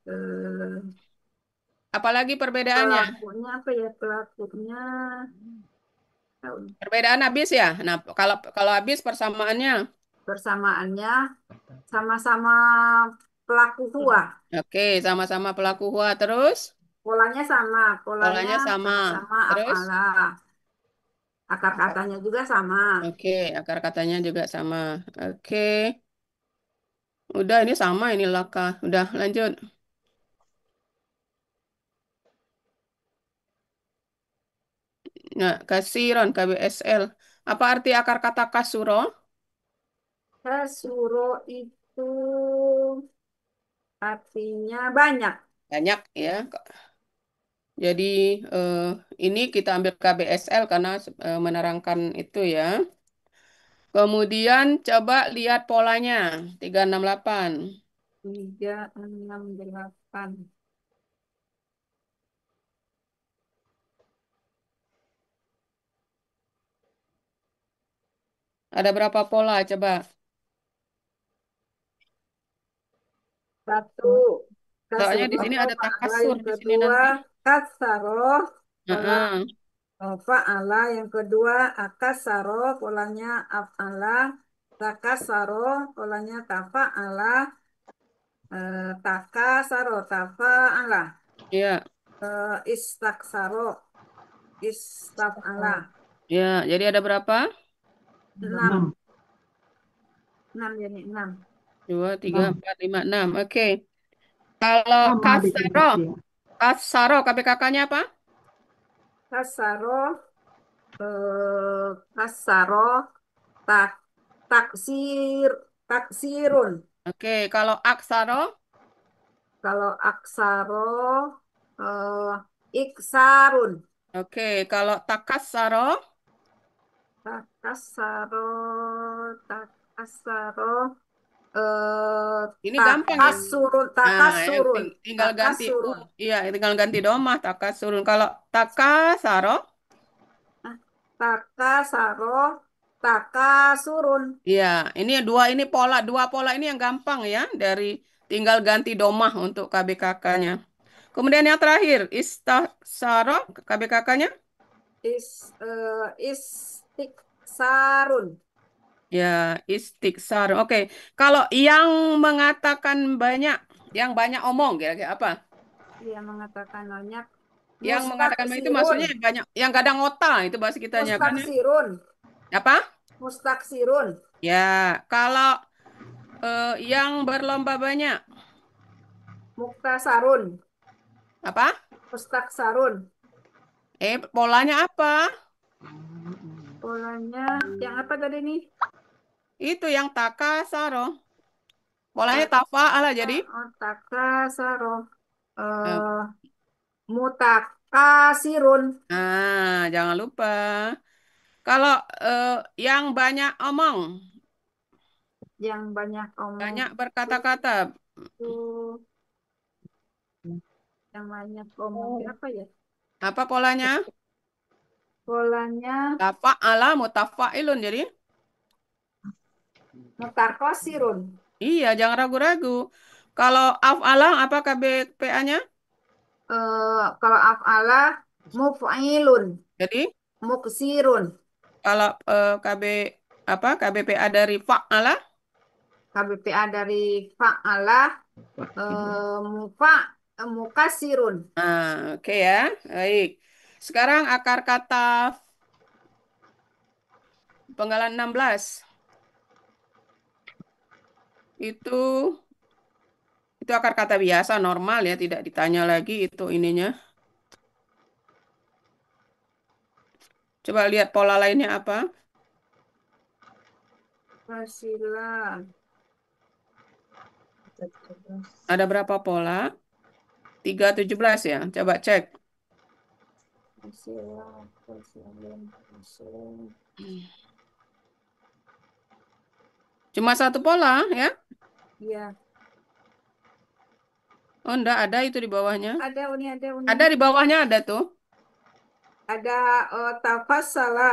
eh, apalagi perbedaannya? pelakunya apa ya pelakunya Perbedaan habis ya. Nah, kalau habis persamaannya. persamaannya sama-sama pelaku hua. Oke, sama-sama pelaku hua terus Polanya sama, polanya polanya sama. sama-sama Terus apalah. Akar katanya juga sama. oke, akar katanya juga sama. Oke. Udah ini sama ini laka. Udah lanjut. Nah, kasiron KBSL. Apa arti akar kata kasuro? Kasuro itu artinya banyak. Banyak ya. Jadi eh, ini kita ambil KBSL karena menerangkan itu ya. Kemudian coba lihat polanya. 368. 368. Ada berapa pola coba? Satu, Soalnya di kasuro, sini ada fa'ala. takasur Yang di sini kedua, nanti. kasaro, pola Heeh. fa'ala. Yang kedua, akasaro, polanya af'ala. Takasaro, polanya tafa'ala. Takasaro, tafa'ala. Iya. Istaksaro, istaf'ala. Ya, jadi ada berapa? 6. 6 jadi 6. 2, 3, 6. 4, 5, 6. Oke. Kalau Sama di kasaro, tempat dia. kasaro KPKK-nya apa? Kasaro, kasaro, tak, taksir, taksirun. Oke, kalau aksaro, Kalau aksaro eh, iksarun. oke, kalau takasaro, Takasaro, takasaro, eh, ini gampang ya. takasurun, Nah, yang takasurun, tinggal ganti takasurun. iya, tinggal ganti domah takasurun. Kalau takasaro, Ah, Takasaro, takasurun. iya, ini dua ini dua pola ini yang gampang ya dari tinggal ganti domah untuk KBKK-nya. Kemudian yang terakhir, istasaro KBKK-nya. Istiksarun. Ya, istiksar. Oke, kalau yang mengatakan banyak, yang banyak omong, kira-kira apa? Dia mengatakan banyak. Yang mengatakan banyak itu Mustaksirun. maksudnya banyak, yang kadang otak itu bahasa kitanya kan ya? Mustaksirun. Apa? Mustaksirun. Ya, kalau yang berlomba banyak, Muktasarun. Apa? Mustaksarun. Polanya apa? Polanya yang apa tadi nih? Itu yang takasaro. Polanya tafa'ala jadi. Takasaro. Eh, Eh, mutakasirun. jangan lupa. Kalau eh, yang banyak omong, Yang banyak omong banyak berkata-kata, itu, yang banyak omong itu apa ya? apa polanya? Polanya Tafa'ala mutafa'ilun jadi. mutakasirun. Iya, jangan ragu-ragu. Kalau af'ala apa KBPA-nya? Kalau af'ala muf'ilun, Jadi muksirun. kalau KBPA dari fa'ala. KBPA dari fa'ala mufa mukasirun. Oke ya. Baik. Sekarang akar kata penggalan 16. Itu itu akar kata biasa normal ya, tidak ditanya lagi itu ininya. Coba lihat pola lainnya apa? Fasila. Ada berapa pola? 317 ya. Coba cek. Fasila, fasila, fasila. Cuma satu pola ya. Iya, Oh, enggak ada itu di bawahnya. ada uni, ada uni. Ada di bawahnya ada tuh. Ada tafasala.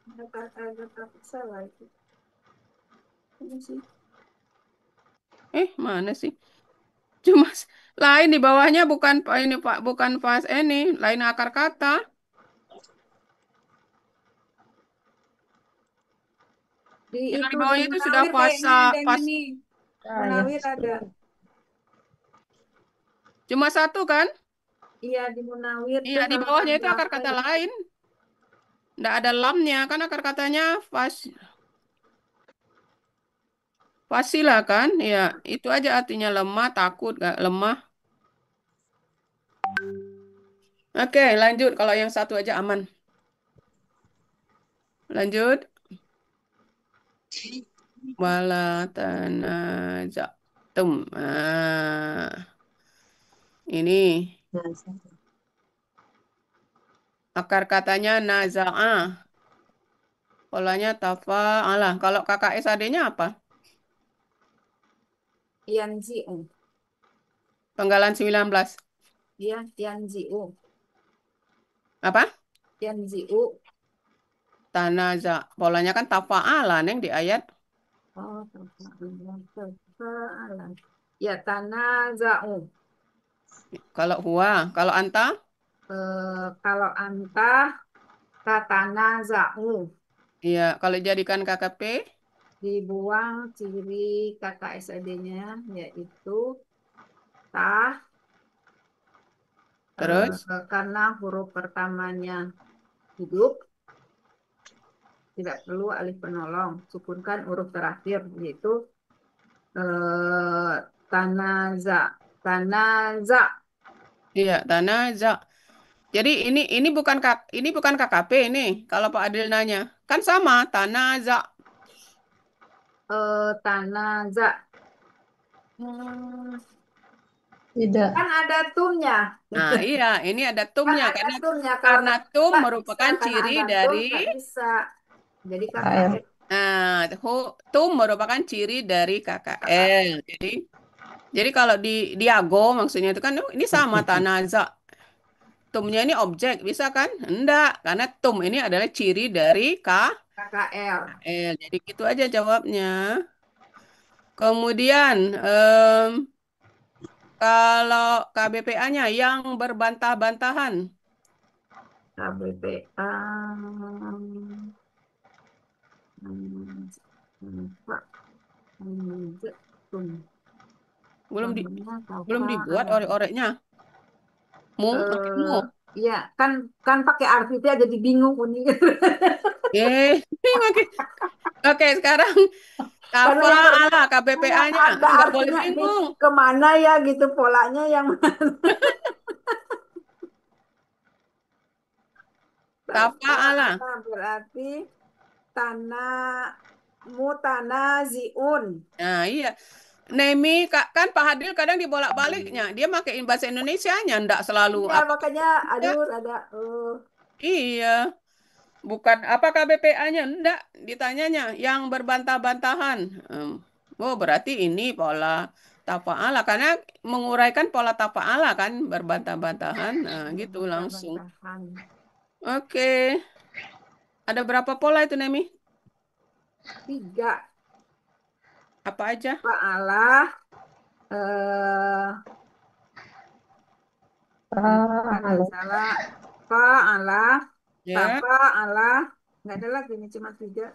Ada tafasala itu. Apa sih? Mana sih? Cuma lain di bawahnya bukan ini Pak, bukan pas ini, lain akar kata. Yang di Di bawahnya itu sudah Munawir fasa kayaknya ada yang pas ini. Munawir ada. cuma satu kan? Iya, di Munawir Iya, tuh di halaman bawahnya itu akar berapa kata ya? lain. Enggak ada lamnya kan akar katanya fasila kan? Ya, itu aja artinya lemah, takut, gak lemah. Oke, lanjut. Kalau yang satu aja aman. Lanjut. Wala tanazatum. Ini akar katanya naza'ah. Polanya tafa'alah. Kalau KKSAD-nya apa? Yanzi'u. Penggalan 19. Iya, Yanzi'u. Apa? Yanzi'u. Tanaza. Polanya kan tafa'alah, Neng, di ayat. Oh, tafa'ala. Ya, tanaza'u. Kalau huwa. Kalau anta? Kalau anta tatanaza'u. Iya. Kalau jadikan KKP? Dibuang ciri kata SAD-nya yaitu tah Terus? karena huruf pertamanya hidup tidak perlu alif penolong. Sukunkan huruf terakhir yaitu eh, tanaza. Tanaza. Iya, tanaza. Jadi ini bukan KKP ini. Kalau Pak Adil nanya, kan sama tanaza. Tanaza. Hmm, Tidak. kan ada tumnya. Nah, iya, ini ada Kan tumnya ada karena tumnya. Kalau karena nggak tum nggak bisa merupakan karena ciri ada tum dari nggak bisa. Jadi KL. KKS. tum merupakan ciri dari KKL. Jadi kalau di diago maksudnya itu kan ini sama tanaza. Tumnya ini objek, bisa kan? Enggak, karena tum ini adalah ciri dari KKL. KKL. Jadi gitu aja jawabnya. Kemudian kalau KBPA-nya yang berbantah-bantahan. KBPA. Pak. Belum di Namanya belum Tafa dibuat Alam. orek-oreknya. Pakai mu. Ya kan kan pakai artikel jadi bingung uni. Eh, oke. Oke, sekarang Karena yang Tafa'ala yang KBPA-nya. ada Nggak boleh artinya ini bingung. kemana ya gitu polanya yang Tafa'ala. Tafa'ala berarti tanah mutanaziun. Nah, iya. Nemi kan Pak Hadil kadang dibolak-baliknya. Dia pakai bahasa Indonesianya, ndak selalu Iya apa. makanya aduh ada Iya. Bukan apa KBPA-nya, ndak ditanyanya yang berbantah-bantahan. Oh, berarti ini pola tafa'ala karena menguraikan pola tafa'ala kan berbantah-bantahan. Nah, gitu langsung. bantah-bantahan. Oke. Ada berapa pola itu, Nemi? 3 Apa aja? Fa'ala eh kanan Halo. salah Fa'ala Ya, Tafa'ala nggak ada lagi ini cuma 3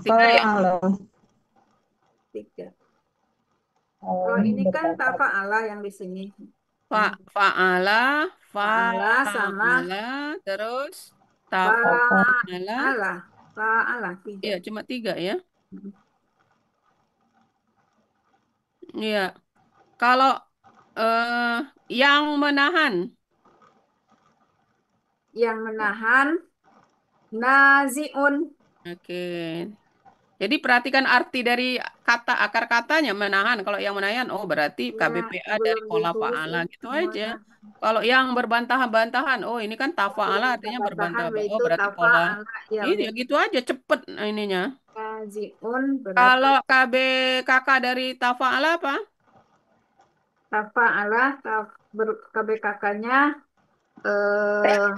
tiga ya. Halo. 3. Kalau Om ini kan berkata. Tafa'ala yang di sini. Fa, fa'ala, Fa'ala sama fa'ala, terus Apa? tafa'ala. Fa'ala Fa'ala 3. Iya, cuma tiga ya. Iya. Kalau eh, yang menahan, Yang menahan naziun. oke. Jadi perhatikan arti dari kata akar katanya menahan. Kalau yang menahan, oh berarti Ya, KBPA dari belum pola ditulis fa'ala ini gitu aja. semuanya. Kalau yang berbantah-bantahan, oh ini kan tafa'ala artinya Bantah-bantahan berbantah. Oh yaitu berarti pola. Tafa'ala yang Iya gitu aja cepet ininya. naziun berarti Kalau KBKK dari tafa'ala apa? Tafa'ala KBKK-nya eh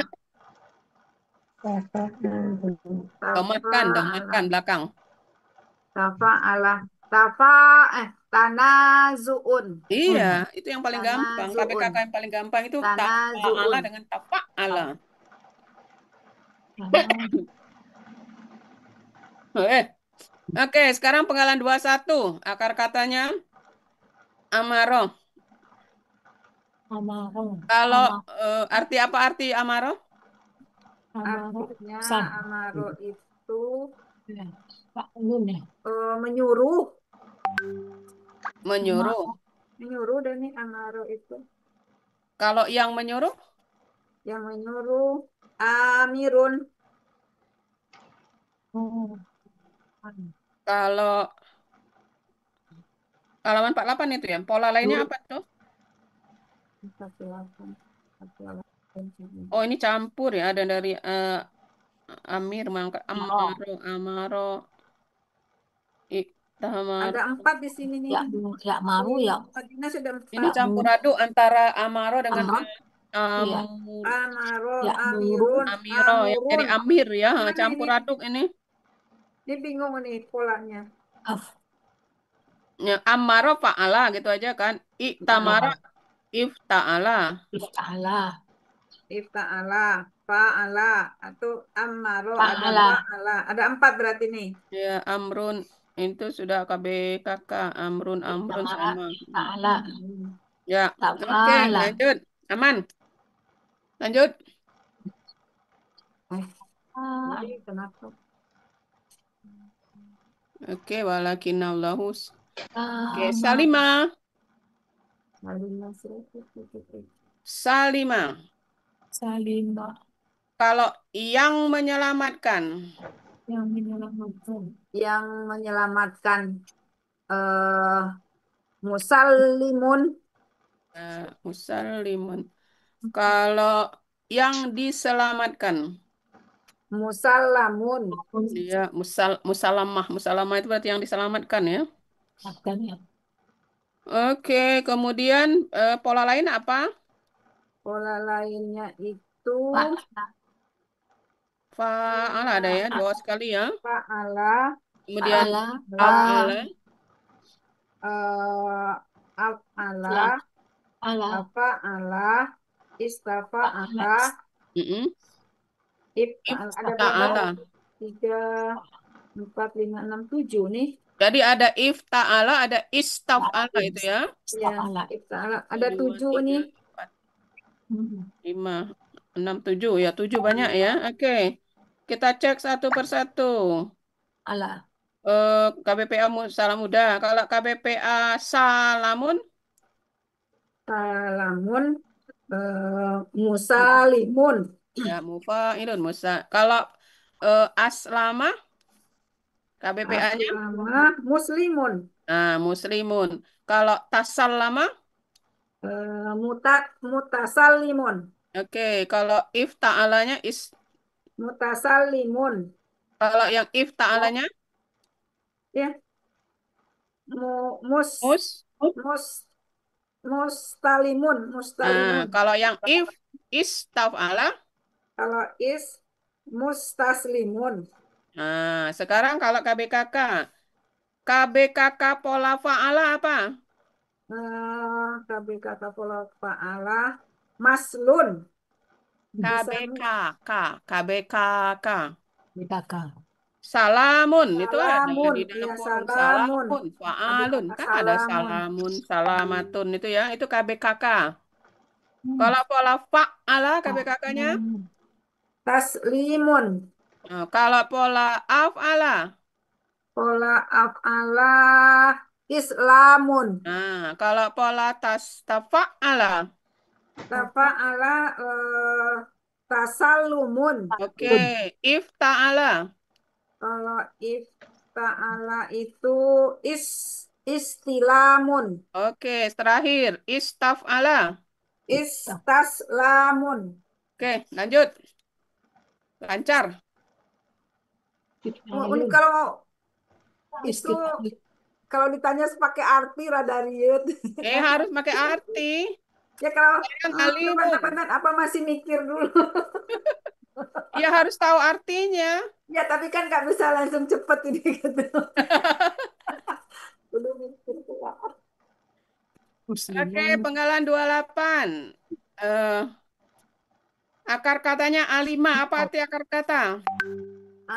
Domatkan Tafa'ala belakang. Tafa'ala Tafa Tanazuun. Iya, itu yang paling gampang. Tanazuun. KBKK yang paling gampang itu tafa'ala Tanazuun. dengan tafa'ala. Eh, oke, sekarang penggalan 21. Akar katanya amaroh. Amarong. Kalau Ama- arti apa arti amaroh? Amarong. Artinya San. amaro itu Ya. Pak Nun ya. menyuruh. Menyuruh. Amarong. Menyuruh dan nih amaro itu Kalau yang menyuruh, yang menyuruh amirun. Oh. kalau halaman 48 itu ya. Pola lainnya Suruh apa tuh? 48, 48. Oh, ini campur ya. Ada dari Amir, mangka, Amarong. Amaro, Iktamaro. Ada 4 di sini nih. Ya, ya Di maru ya. Madinah sudah Ini 4. Ya, campur aduk antara Amaro dengan Amron. Iya. Amaro, Ya, nurun. amirun, Amiro yang jadi amurun. Amir ya. Mana ini? Campur aduk ini. Ini bingung nih polanya. Af. Ya, Amaro fa'ala gitu aja kan. Iktamara Ya. ifta'ala. Ta'ala. Ifta'ala, fa'ala, atau amaro, ada Ta'ala. fa'ala. Ada 4 berarti nih. Ya, Amrun itu sudah KBKK. Amrun Ta'ala. sama. Ta'ala. Ya, oke, Ta'ala. lanjut. Aman. Lanjut. Ini kenapa? Oke, walakinallahu. Oke, Ta'ala. Salima. Salimah seruput, Salima. Salimah. Kalau yang menyelamatkan. Yang menyelamatkan. Yang menyelamatkan eh musallimun, Musalimun. Kalau yang diselamatkan. musallamun, Dia musalamah. Musalamah itu berarti yang diselamatkan ya. Akan ya. Oke, kemudian pola lain apa? pola lainnya itu Pak. Fa'ala ada ya, dua sekali ya. fa'ala, Kemudian Ta'ala. af'ala. Ah. eh af'ala, Ya. Allah. afa'ala, Ta'ala. istafa'ala, Mm-mm. if'ala. Ada berapa Ifta'ala. tuh? 3, 4, 5, 6, 7 nih. Jadi ada ifta'ala, ada istaf'ala itu ya. Ya, Ta'ala. if'ala. Satu, Ada dua, 7 tiga, nih. empat, Hmm. lima, enam, tujuh. Ya, tujuh banyak ya. Oke. Kita cek satu persatu. Allah. KBPA Salamuda. Kalau KBPA Salamun, Salamun. Musalimun. ya Mufailun Musa. Kalau Aslama, KBPA-nya, Aslama. Muslimun. nah Muslimun. Kalau Tasallama, Mutasalimun. oke. Kalau Ifta'alanya Mutasalimun. kalau yang Ifta'alanya Ya. Mus. mus. Mus. Mustalimun. Nah, Mustalimun. kalau yang Istaf'ala, Kalau mustaslimun. nah sekarang kalau KBKK pola fa'ala apa? KBK pola fa'ala. Maslun. Bisa KBKK, KBKK. BKK. Salamun itu ada salamun. di dalam Ya, kurung salamun. salamun, fa'alun KBK kan ada salamun. salamun, salamatun itu ya, itu KBKK. Hmm. Kalau pola fa'ala KBKK-nya, Taslimun. kalau pola af'ala, Pola af'ala. Islamun. kalau pola tafa'ala, Tafa'ala. Tasalumun. oke, ifta'ala, Kalau ifta'ala itu is istilamun. oke, terakhir istaf'ala, Istaslamun. oke, lanjut, lancar. Ini kalau itu kalau ditanya pakai arti rada riet. Harus pakai arti. Ya kalau Kan alimun. teman-teman apa masih mikir dulu. Ya harus tahu artinya. Ya tapi kan nggak bisa langsung cepet ini gitu. Dulu mikir pula. Oke, penggalan 28. Eh, akar katanya A5. Apa arti akar kata?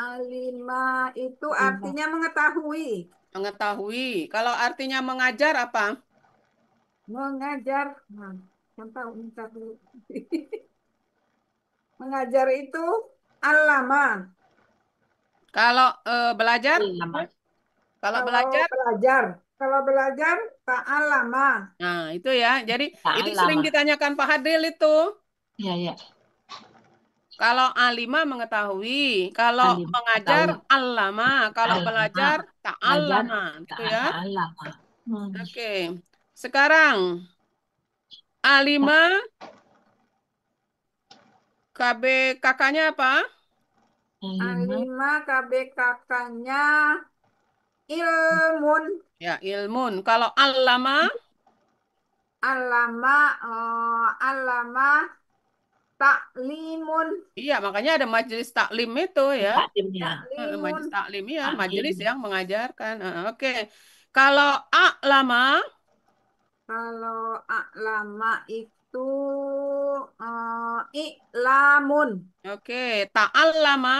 Alima itu artinya mengetahui. Mengetahui. Kalau artinya mengajar apa? Mengajar. Nah, yang tahu minta dulu. Mengajar itu alama. Kalau belajar? Lama. Kalau Kalau belajar? belajar, kalau belajar ta'alama. Nah, itu ya. Jadi itu sering Lama. ditanyakan Pak Hadil itu. Ya, ya. Kalau A5 mengetahui, kalau Alim. mengajar Tahu. alama, kalau Alama. belajar Belajar ta'allama, gitu ya. lama. Oke. Sekarang A5 KB kakaknya apa? Alima KBKK-nya ilmun. Ya, ilmun. Kalau alama, Alama alama taklimun. iya makanya ada majelis taklim itu ya. Taklimnya. Taklimun. Majelis taklim ya, Taklim. majelis yang mengajarkan. Oke. Kalau aklama, Kalau alama itu iklamun. oke. Ta'allama,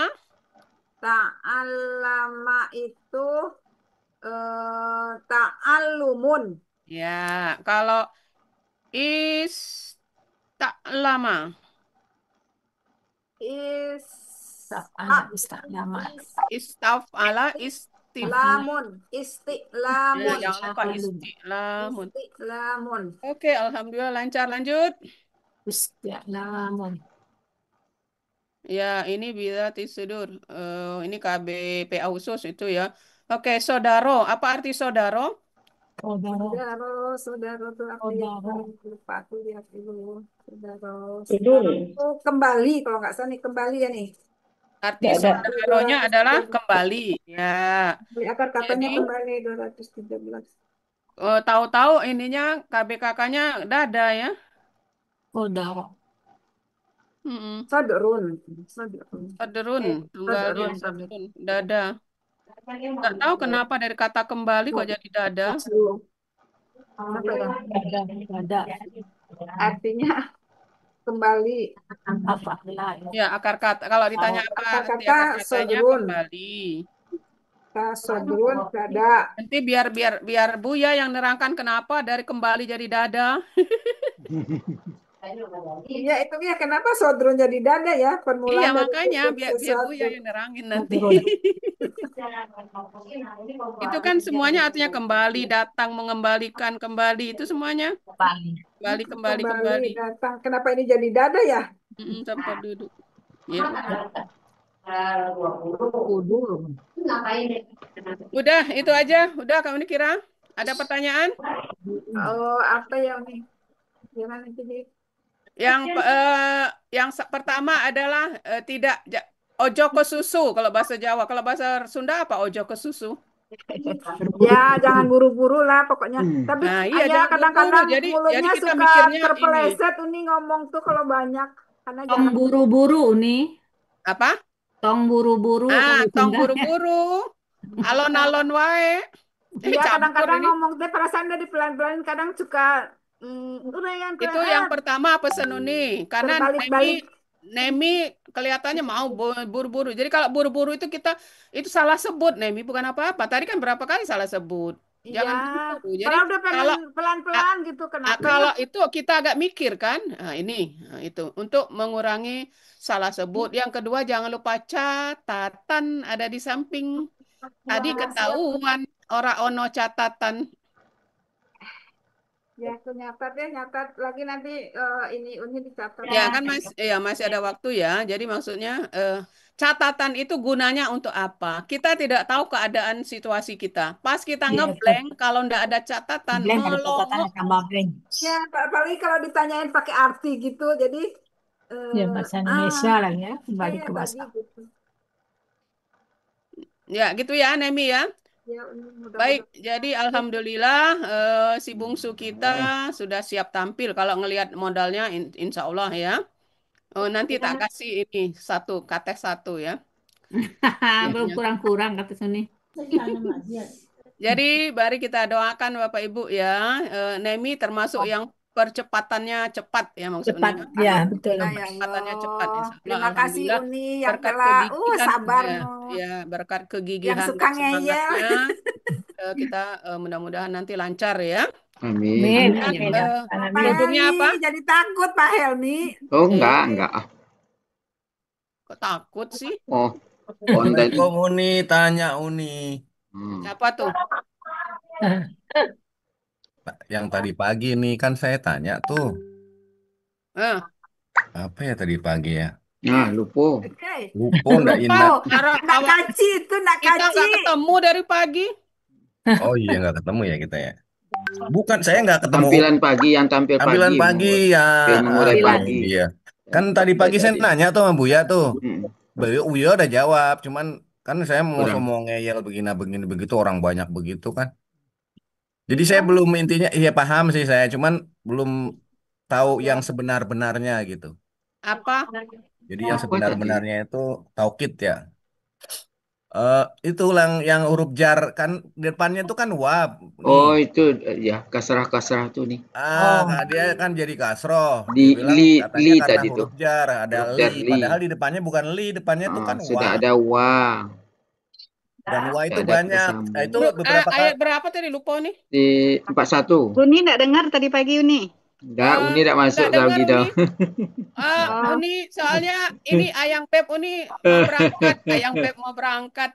Ta'allama itu ta'allumun. ya. Kalau istaklama, Is Istiqlama. istafala, istif. lamun. Ya, Istilamun. jangan lupa istilamun. Istilamun. Oke, alhamdulillah lancar. Lanjut. Istiqlamun. Ya, ini bila tisudur. Ini KBPA khusus itu ya. Oke, saudaro. Apa arti saudaro? Saudara. Saudara, saudara tuh aku lihat Saudara. lupa aku lihat dulu. Saudara, Tidur. saudara itu kembali kalau nggak salah nih kembali ya nih. Arti Nggak ada. saudaronya adalah kembali. Ya, Akar katanya jadi kembali 213. tahu-tahu ininya KBKK-nya dada ya. Saudara. Mm-mm. Sodrun. Sodrun. Sadarun, tunggalnya Sodrun. sadarun, dada. Nggak tahu kenapa dari kata kembali kok jadi dada. Apa ya? Ada. Artinya kembali. Apa? Ya, akar kata. Kalau ditanya apa Akar arti kata akar katanya sodrun. kembali. Sodrun dada. Nanti biar Buya yang nerangkan kenapa dari kembali jadi dada. Iya itu ya kenapa sodrun jadi dada ya Iya, permulaan dari makanya bentuk biar sesuatu. Buya yang nerangin nanti. Sodrun. Itu kan semuanya artinya kembali, datang, mengembalikan kembali. Itu semuanya Bali. kembali, kembali, Kembali kembali. datang. Kenapa ini jadi dada ya? Tempat duduk. Ya, udah. Kudu. Udah, itu aja. Udah, kamu kira? Ada pertanyaan? Oh, apa ya nih? Gimana jadi? Yang pertama adalah tidak ojo ke susu kalau bahasa Jawa. Kalau bahasa Sunda apa ojo ke susu? Ya, jangan buru-buru lah pokoknya. Tapi Nah, iya ayah jangan buru-buru. kadang-kadang Jadi mulutnya kita suka mikirnya ini terpeleset ini ngomong tuh kalau banyak. Karena Tong jarang. buru-buru nih. apa? Tong buru-buru kalau Tong Sundanya. buru-buru. Alon-alon wae. Iya, Campur kadang-kadang ini. ngomong teh perasaan dia dipelan-pelan kadang suka udah yang Itu yang pertama pesen Uni. Karena terbalik-balik. Nemi kelihatannya mau buru-buru. Jadi kalau buru-buru itu kita itu salah sebut Nemi bukan apa-apa. Tadi kan berapa kali salah sebut. Iya, Jangan buru-buru. Jadi padahal udah pengen kalau ah, pelan-pelan gitu. Kenapa ya? kalau itu kita agak mikir kan. Nah, ini itu untuk mengurangi salah sebut. Yang kedua jangan lupa catatan ada di samping. Tadi Ya, siap. ketahuan orang ono catatan. Ya, aku nyatat ya, nyatat lagi nanti ini dicatat. Ya kan masih ada waktu ya. Jadi maksudnya catatan itu gunanya untuk apa? Kita tidak tahu keadaan situasi kita. Pas kita Iya, ngeblank, kalau ndak ada catatan, blank ada melongo. catatannya tambah blank. Ya, apalagi kalau ditanyain pakai arti gitu. Jadi, Ya eh, bahasa ah, Indonesia lah ya, kembali ya ke tadi bahasa. gitu. Ya gitu ya, Nemi ya. Ya, Baik, mudah-mudahan. jadi alhamdulillah si bungsu kita sudah siap tampil. Kalau ngelihat modalnya, insya Allah ya. Oh, nanti tak kasih ini satu, kates satu ya. Belum Hadiahnya. kurang-kurang kata Suni. Jadi mari kita doakan Bapak Ibu ya. Nemi termasuk yang percepatannya cepat ya maksudnya. Cepat, ya betul. Alhamdulillah ya Percepatannya cepat Allah. insya Allah. Terima kasih Alhamdulillah Uni yang berkat telah kegigihan sabar ya, no. ya berkat Yang kegigihan suka dan ngeyel. semangatnya kita mudah-mudahan nanti lancar ya. Amin. Amin, Dan amin ya. Pak Amin. produknya Helmi apa? jadi takut Pak Helmi. Oh, Eh, enggak. kok takut sih? Oh, konten. Assalamualaikum Uni, tanya Uni. Hmm. Apa tuh? Yang tadi pagi nih kan saya tanya tuh, Eh, apa ya tadi pagi ya? Nah, lupa. Oke. Lupa ndak lupa ingat. Nak kaci itu nak kita kaci. nggak ketemu dari pagi. Oh iya nggak ketemu ya kita ya. Bukan saya nggak ketemu Tampilan pagi yang tampil tampilan pagi. pagi ya. Memori Aduh pagi. iya. Kan tadi pagi saya nanya tuh sama Buya tuh. Hmm, Buya udah jawab, cuman kan saya mau kurang. ngomong ngeyel begini begini begitu orang banyak begitu kan. Jadi saya belum intinya iya paham sih saya, cuman belum tahu yang sebenar-benarnya gitu. Apa? Jadi yang Apa tadi? sebenar-benarnya itu taukid ya. Itu yang huruf jar kan depannya itu kan wab nih. Oh, itu ya kasrah-kasrah tuh nih. Oh, Dia kan jadi kasroh. Di Dia bilang katanya li karena tadi tuh. huruf jar ada Huruf li, jar li. padahal di depannya bukan li, depannya itu kan wa. Sudah ada wa. Dan wa Sudah itu ada banyak. Nah, tersambung. itu beberapa kali. Ayat berapa tadi lupa nih? Di 41. Uni enggak dengar tadi pagi Uni? Enggak, Uni tidak masuk Nggak dengar lagi dah. Uni. Oh. Uni soalnya ini Ayang Pep Uni mau berangkat. Ayang Pep mau berangkat.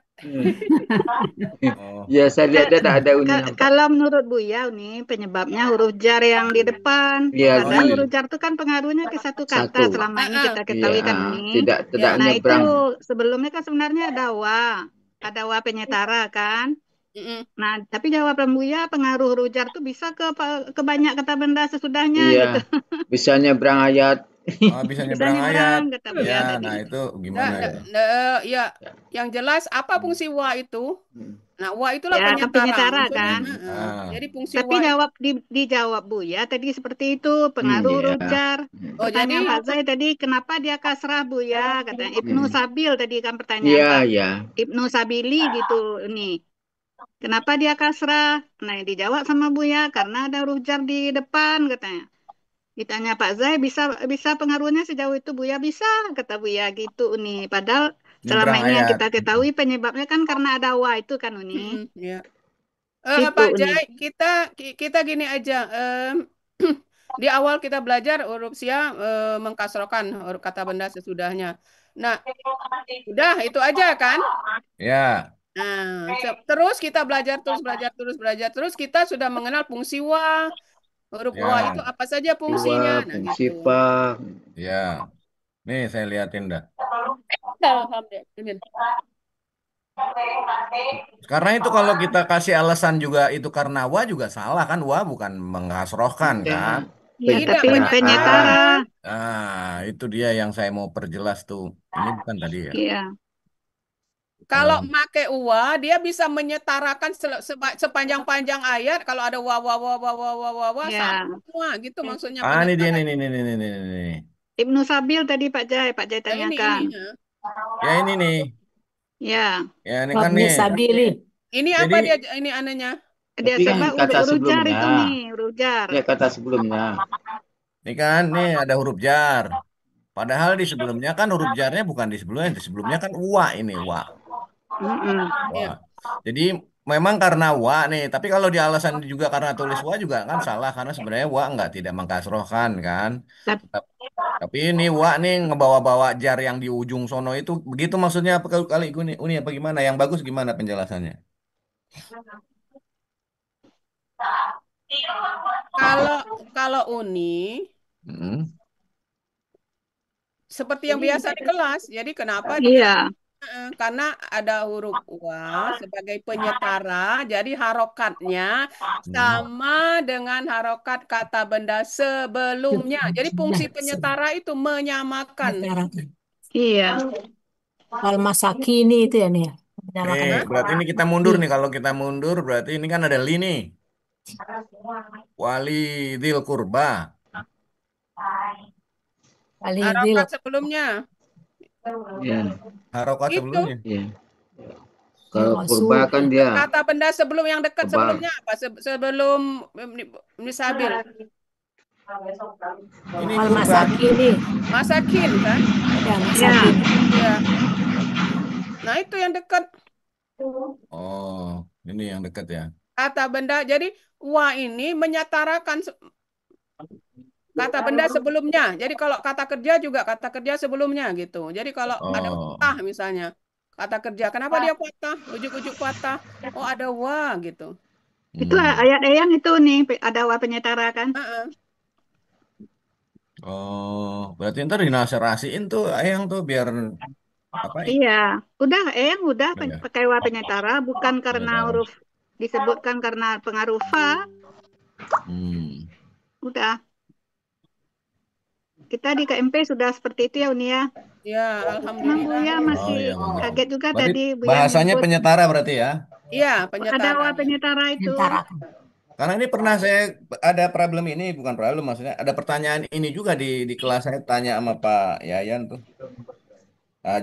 Oh. Ya, saya lihat dia tak ada Uni nampak. Kalau menurut Buya Uni penyebabnya huruf jar yang di depan. Iya, Padahal li. huruf jar itu kan pengaruhnya ke satu kata Satu. selama ini Ah, ah. kita ketahui kan Iya, Uni. tidak Ya. Nah itu nyebrang. sebelumnya kan sebenarnya ada wa. Ada wa penyetara kan. Mm-mm. Nah tapi jawaban Buya pengaruh huruf jar itu bisa ke banyak kata benda sesudahnya Iya, gitu. bisa nyebrang ayat. Oh, bisa Bisa nyebrang ayat. nyebrang kata Buya Ya, tadi. nah itu Nggak, gimana ya? ya, yang jelas apa fungsi wa itu? Hmm. Nah, wa itulah Ya kan penyetara penyetara maksudnya. kan. Ah. Jadi fungsi Tapi wa itu. jawab dijawab Buya tadi seperti itu pengaruh Iya. huruf jar. Oh, jadi Pertanyaan Pak Zai tadi kenapa dia kasrah Buya? Katanya Ibnu Sabil tadi kan pertanyaan Iya, Pak iya. Ibnu Sabili gitu ini. Kenapa dia kasrah? Nah, dijawab sama Buya karena ada huruf jar di depan katanya. Ditanya Pak Zai bisa pengaruhnya sejauh itu Buya bisa kata Buya gitu nih. Padahal selama Nyebrang ini yang ayat. kita ketahui penyebabnya kan karena ada wa itu kan Uni. Ya. Gitu Pak Uni. Jai, kita gini aja. Di awal kita belajar huruf sia mengkasrokan huruf kata benda sesudahnya. Nah, udah itu aja kan? Ya. Nah, terus kita belajar terus belajar terus belajar terus kita sudah mengenal fungsi wa. Huruf wa itu Ya, apa saja Dua, fungsinya? Nah, fungsi gitu. pa. ya. Nih saya liatin dah. Alhamdulillah. Karena itu kalau kita kasih alasan juga itu karena wa juga salah kan? Wa bukan mengasrohkan kan? Tidak. Ya, Tidak tapi Pencitraan. penyetara. penyetaraan. Itu dia yang saya mau perjelas tuh. Ini bukan tadi ya. Iya, Kalau Kalau make wa, dia bisa menyetarakan sepanjang-panjang ayat. Kalau ada wa sama ya. semua gitu maksudnya ini dia penyetaran. nih. Ibnu Sabil tadi Pak Jai Ya ini tanyakan. ya. Ya ini nih. Ya, Ya ini kan Wabni nih. sabili. Ini apa Jadi dia ini anehnya? dia Tapi sebab kata urujar sebelumnya. itu nih, urujar. Ya, kata sebelumnya. ini kan nih ada huruf jar. Padahal di sebelumnya kan huruf jarnya bukan di sebelumnya kan wa ini wa. Mm-mm. Wa. Ya. Jadi memang karena wa nih, tapi kalau di alasan juga karena tulis wa juga kan salah karena sebenarnya wa nggak tidak mengkasrohkan kan. Tap- Tapi ini wa nih ngebawa-bawa jar yang di ujung sono itu begitu maksudnya apa kali ini apa gimana? Yang bagus gimana penjelasannya? Kalau kalau uni Hmm. seperti yang biasa di kelas. Jadi kenapa dia Iya, karena ada huruf wa sebagai penyetara, jadi harokatnya Hmm. sama dengan harokat kata benda sebelumnya. Jadi fungsi penyetara itu menyamakan. Menyetarakan. iya. Wal masakini itu ya nih ya. Nih, Menyamakan. berarti ini kita mundur nih. Kalau kita mundur berarti ini kan ada li nih. Wali dil kurba. Walidil. Harokat sebelumnya. Ya, Harokat Itu sebelumnya. ya. Kalau Maksud. purba kan dia kata benda sebelum yang dekat kebal. sebelumnya apa? Sebelum misabil. Ini Wal kurba. masakini. Masakin kan? Ya, Ya, masakin. Iya. Nah, itu yang dekat Oh, ini yang dekat ya. kata benda. Jadi wa ini menyetarakan kata benda sebelumnya. Jadi kalau kata kerja juga kata kerja sebelumnya gitu. Jadi kalau ada patah Oh. misalnya, kata kerja, kenapa dia patah? Ujuk-ujuk patah. Oh ada wa gitu. itu Hmm. ayat eyang itu nih, ada wa penyetara kan? Heeh. Oh, berarti ntar dinasarasiin tuh ayang tuh biar apa? Iya, udah eyang udah Ya, ya. pakai wa penyetara, bukan karena Penyetaraan. huruf disebutkan karena pengaruh fa, Hmm. udah. Kita di KMP sudah seperti itu ya Uni ya. Ya, Memang alhamdulillah. Buya Oh masih iya benar. kaget juga Berarti tadi Buya bahasanya nyebut penyetara berarti ya. Iya, ada wa penyetaraan ya. penyetara itu. Menyetarakan. Karena ini pernah saya ada problem ini, bukan problem maksudnya, ada pertanyaan ini juga di kelas saya tanya sama Pak Yayan tuh.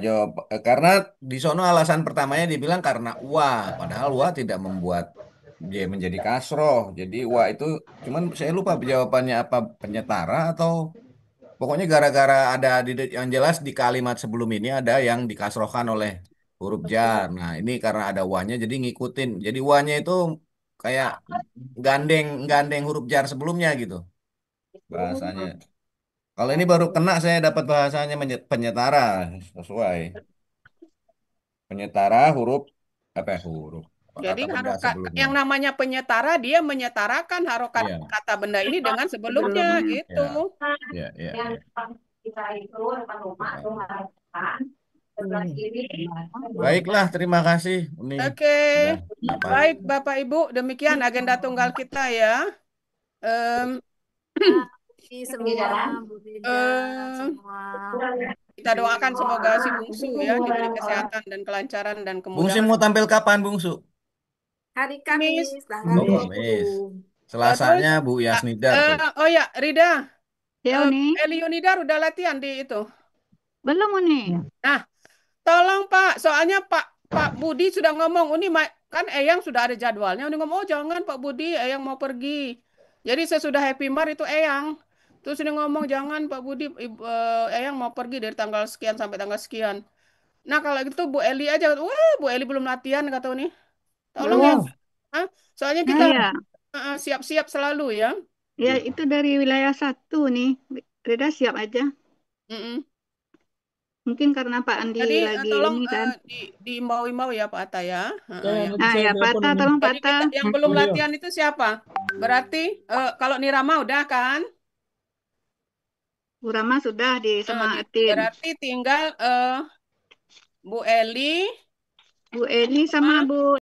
Jawab karena di sono alasan pertamanya dibilang karena wa, padahal wa tidak membuat dia menjadi kasroh. Jadi wa itu cuman saya lupa jawabannya apa penyetara atau pokoknya gara-gara ada yang jelas di kalimat sebelum ini ada yang dikasrohkan oleh huruf jar. Nah, ini karena ada wa-nya jadi ngikutin. Jadi wa-nya itu kayak gandeng gandeng huruf jar sebelumnya gitu bahasanya. Kalau ini baru kena saya dapat bahasanya penyetara sesuai. Penyetara huruf apa ya, huruf Jadi kata benda harokat sebelumnya. yang namanya penyetara dia menyetarakan harokat Iya, kata benda ini dengan sebelumnya Sebelumnya. gitu. iya, iya, iya, iya. Baiklah, terima kasih Uni. Oke, Sudah dapat. baik Bapak Ibu, demikian agenda tunggal kita ya. Em, Kasih semua Bu Rida, em, semua. kita doakan semoga si bungsu ya diberi kesehatan dan kelancaran dan Bungsu kemudahan. mau tampil kapan, Bungsu? Hari Kamis. Kamis tanggal Oh, Kamis. 20. Terus, Selasanya Bu Yasnidar tuh. oh ya, Rida, Ya Uni, Eli Yunidar udah latihan di itu. belum Uni. Nah, tolong Pak, soalnya Pak Budi sudah ngomong, ini kan Eyang sudah ada jadwalnya. Ini ngomong, oh jangan Pak Budi, Eyang mau pergi. Jadi sesudah Happy Mar itu Eyang. Terus ini ngomong, jangan Pak Budi, Eyang mau pergi dari tanggal sekian sampai tanggal sekian. Nah kalau gitu Bu Eli aja, wah Bu Eli belum latihan kata ini. Tolong ya, Oh, ah, soalnya Nah kita ya, siap-siap selalu ya. ya Iya. itu dari wilayah 1 nih. Reda siap aja. Mm-mm. Mungkin karena Pak Andi Jadi lagi tolong ini kan. diimbau-imbau ya Pak Atta ya. Ya. Nanti Ah saya ya Pak telepon Atta, ini. tolong Pak Jadi Atta. yang belum Oh iya. latihan itu siapa? Berarti kalau Nirama udah kan? Bu Rama sudah disemangatin. Berarti tinggal Bu Eli Bu Eli sama sama Bu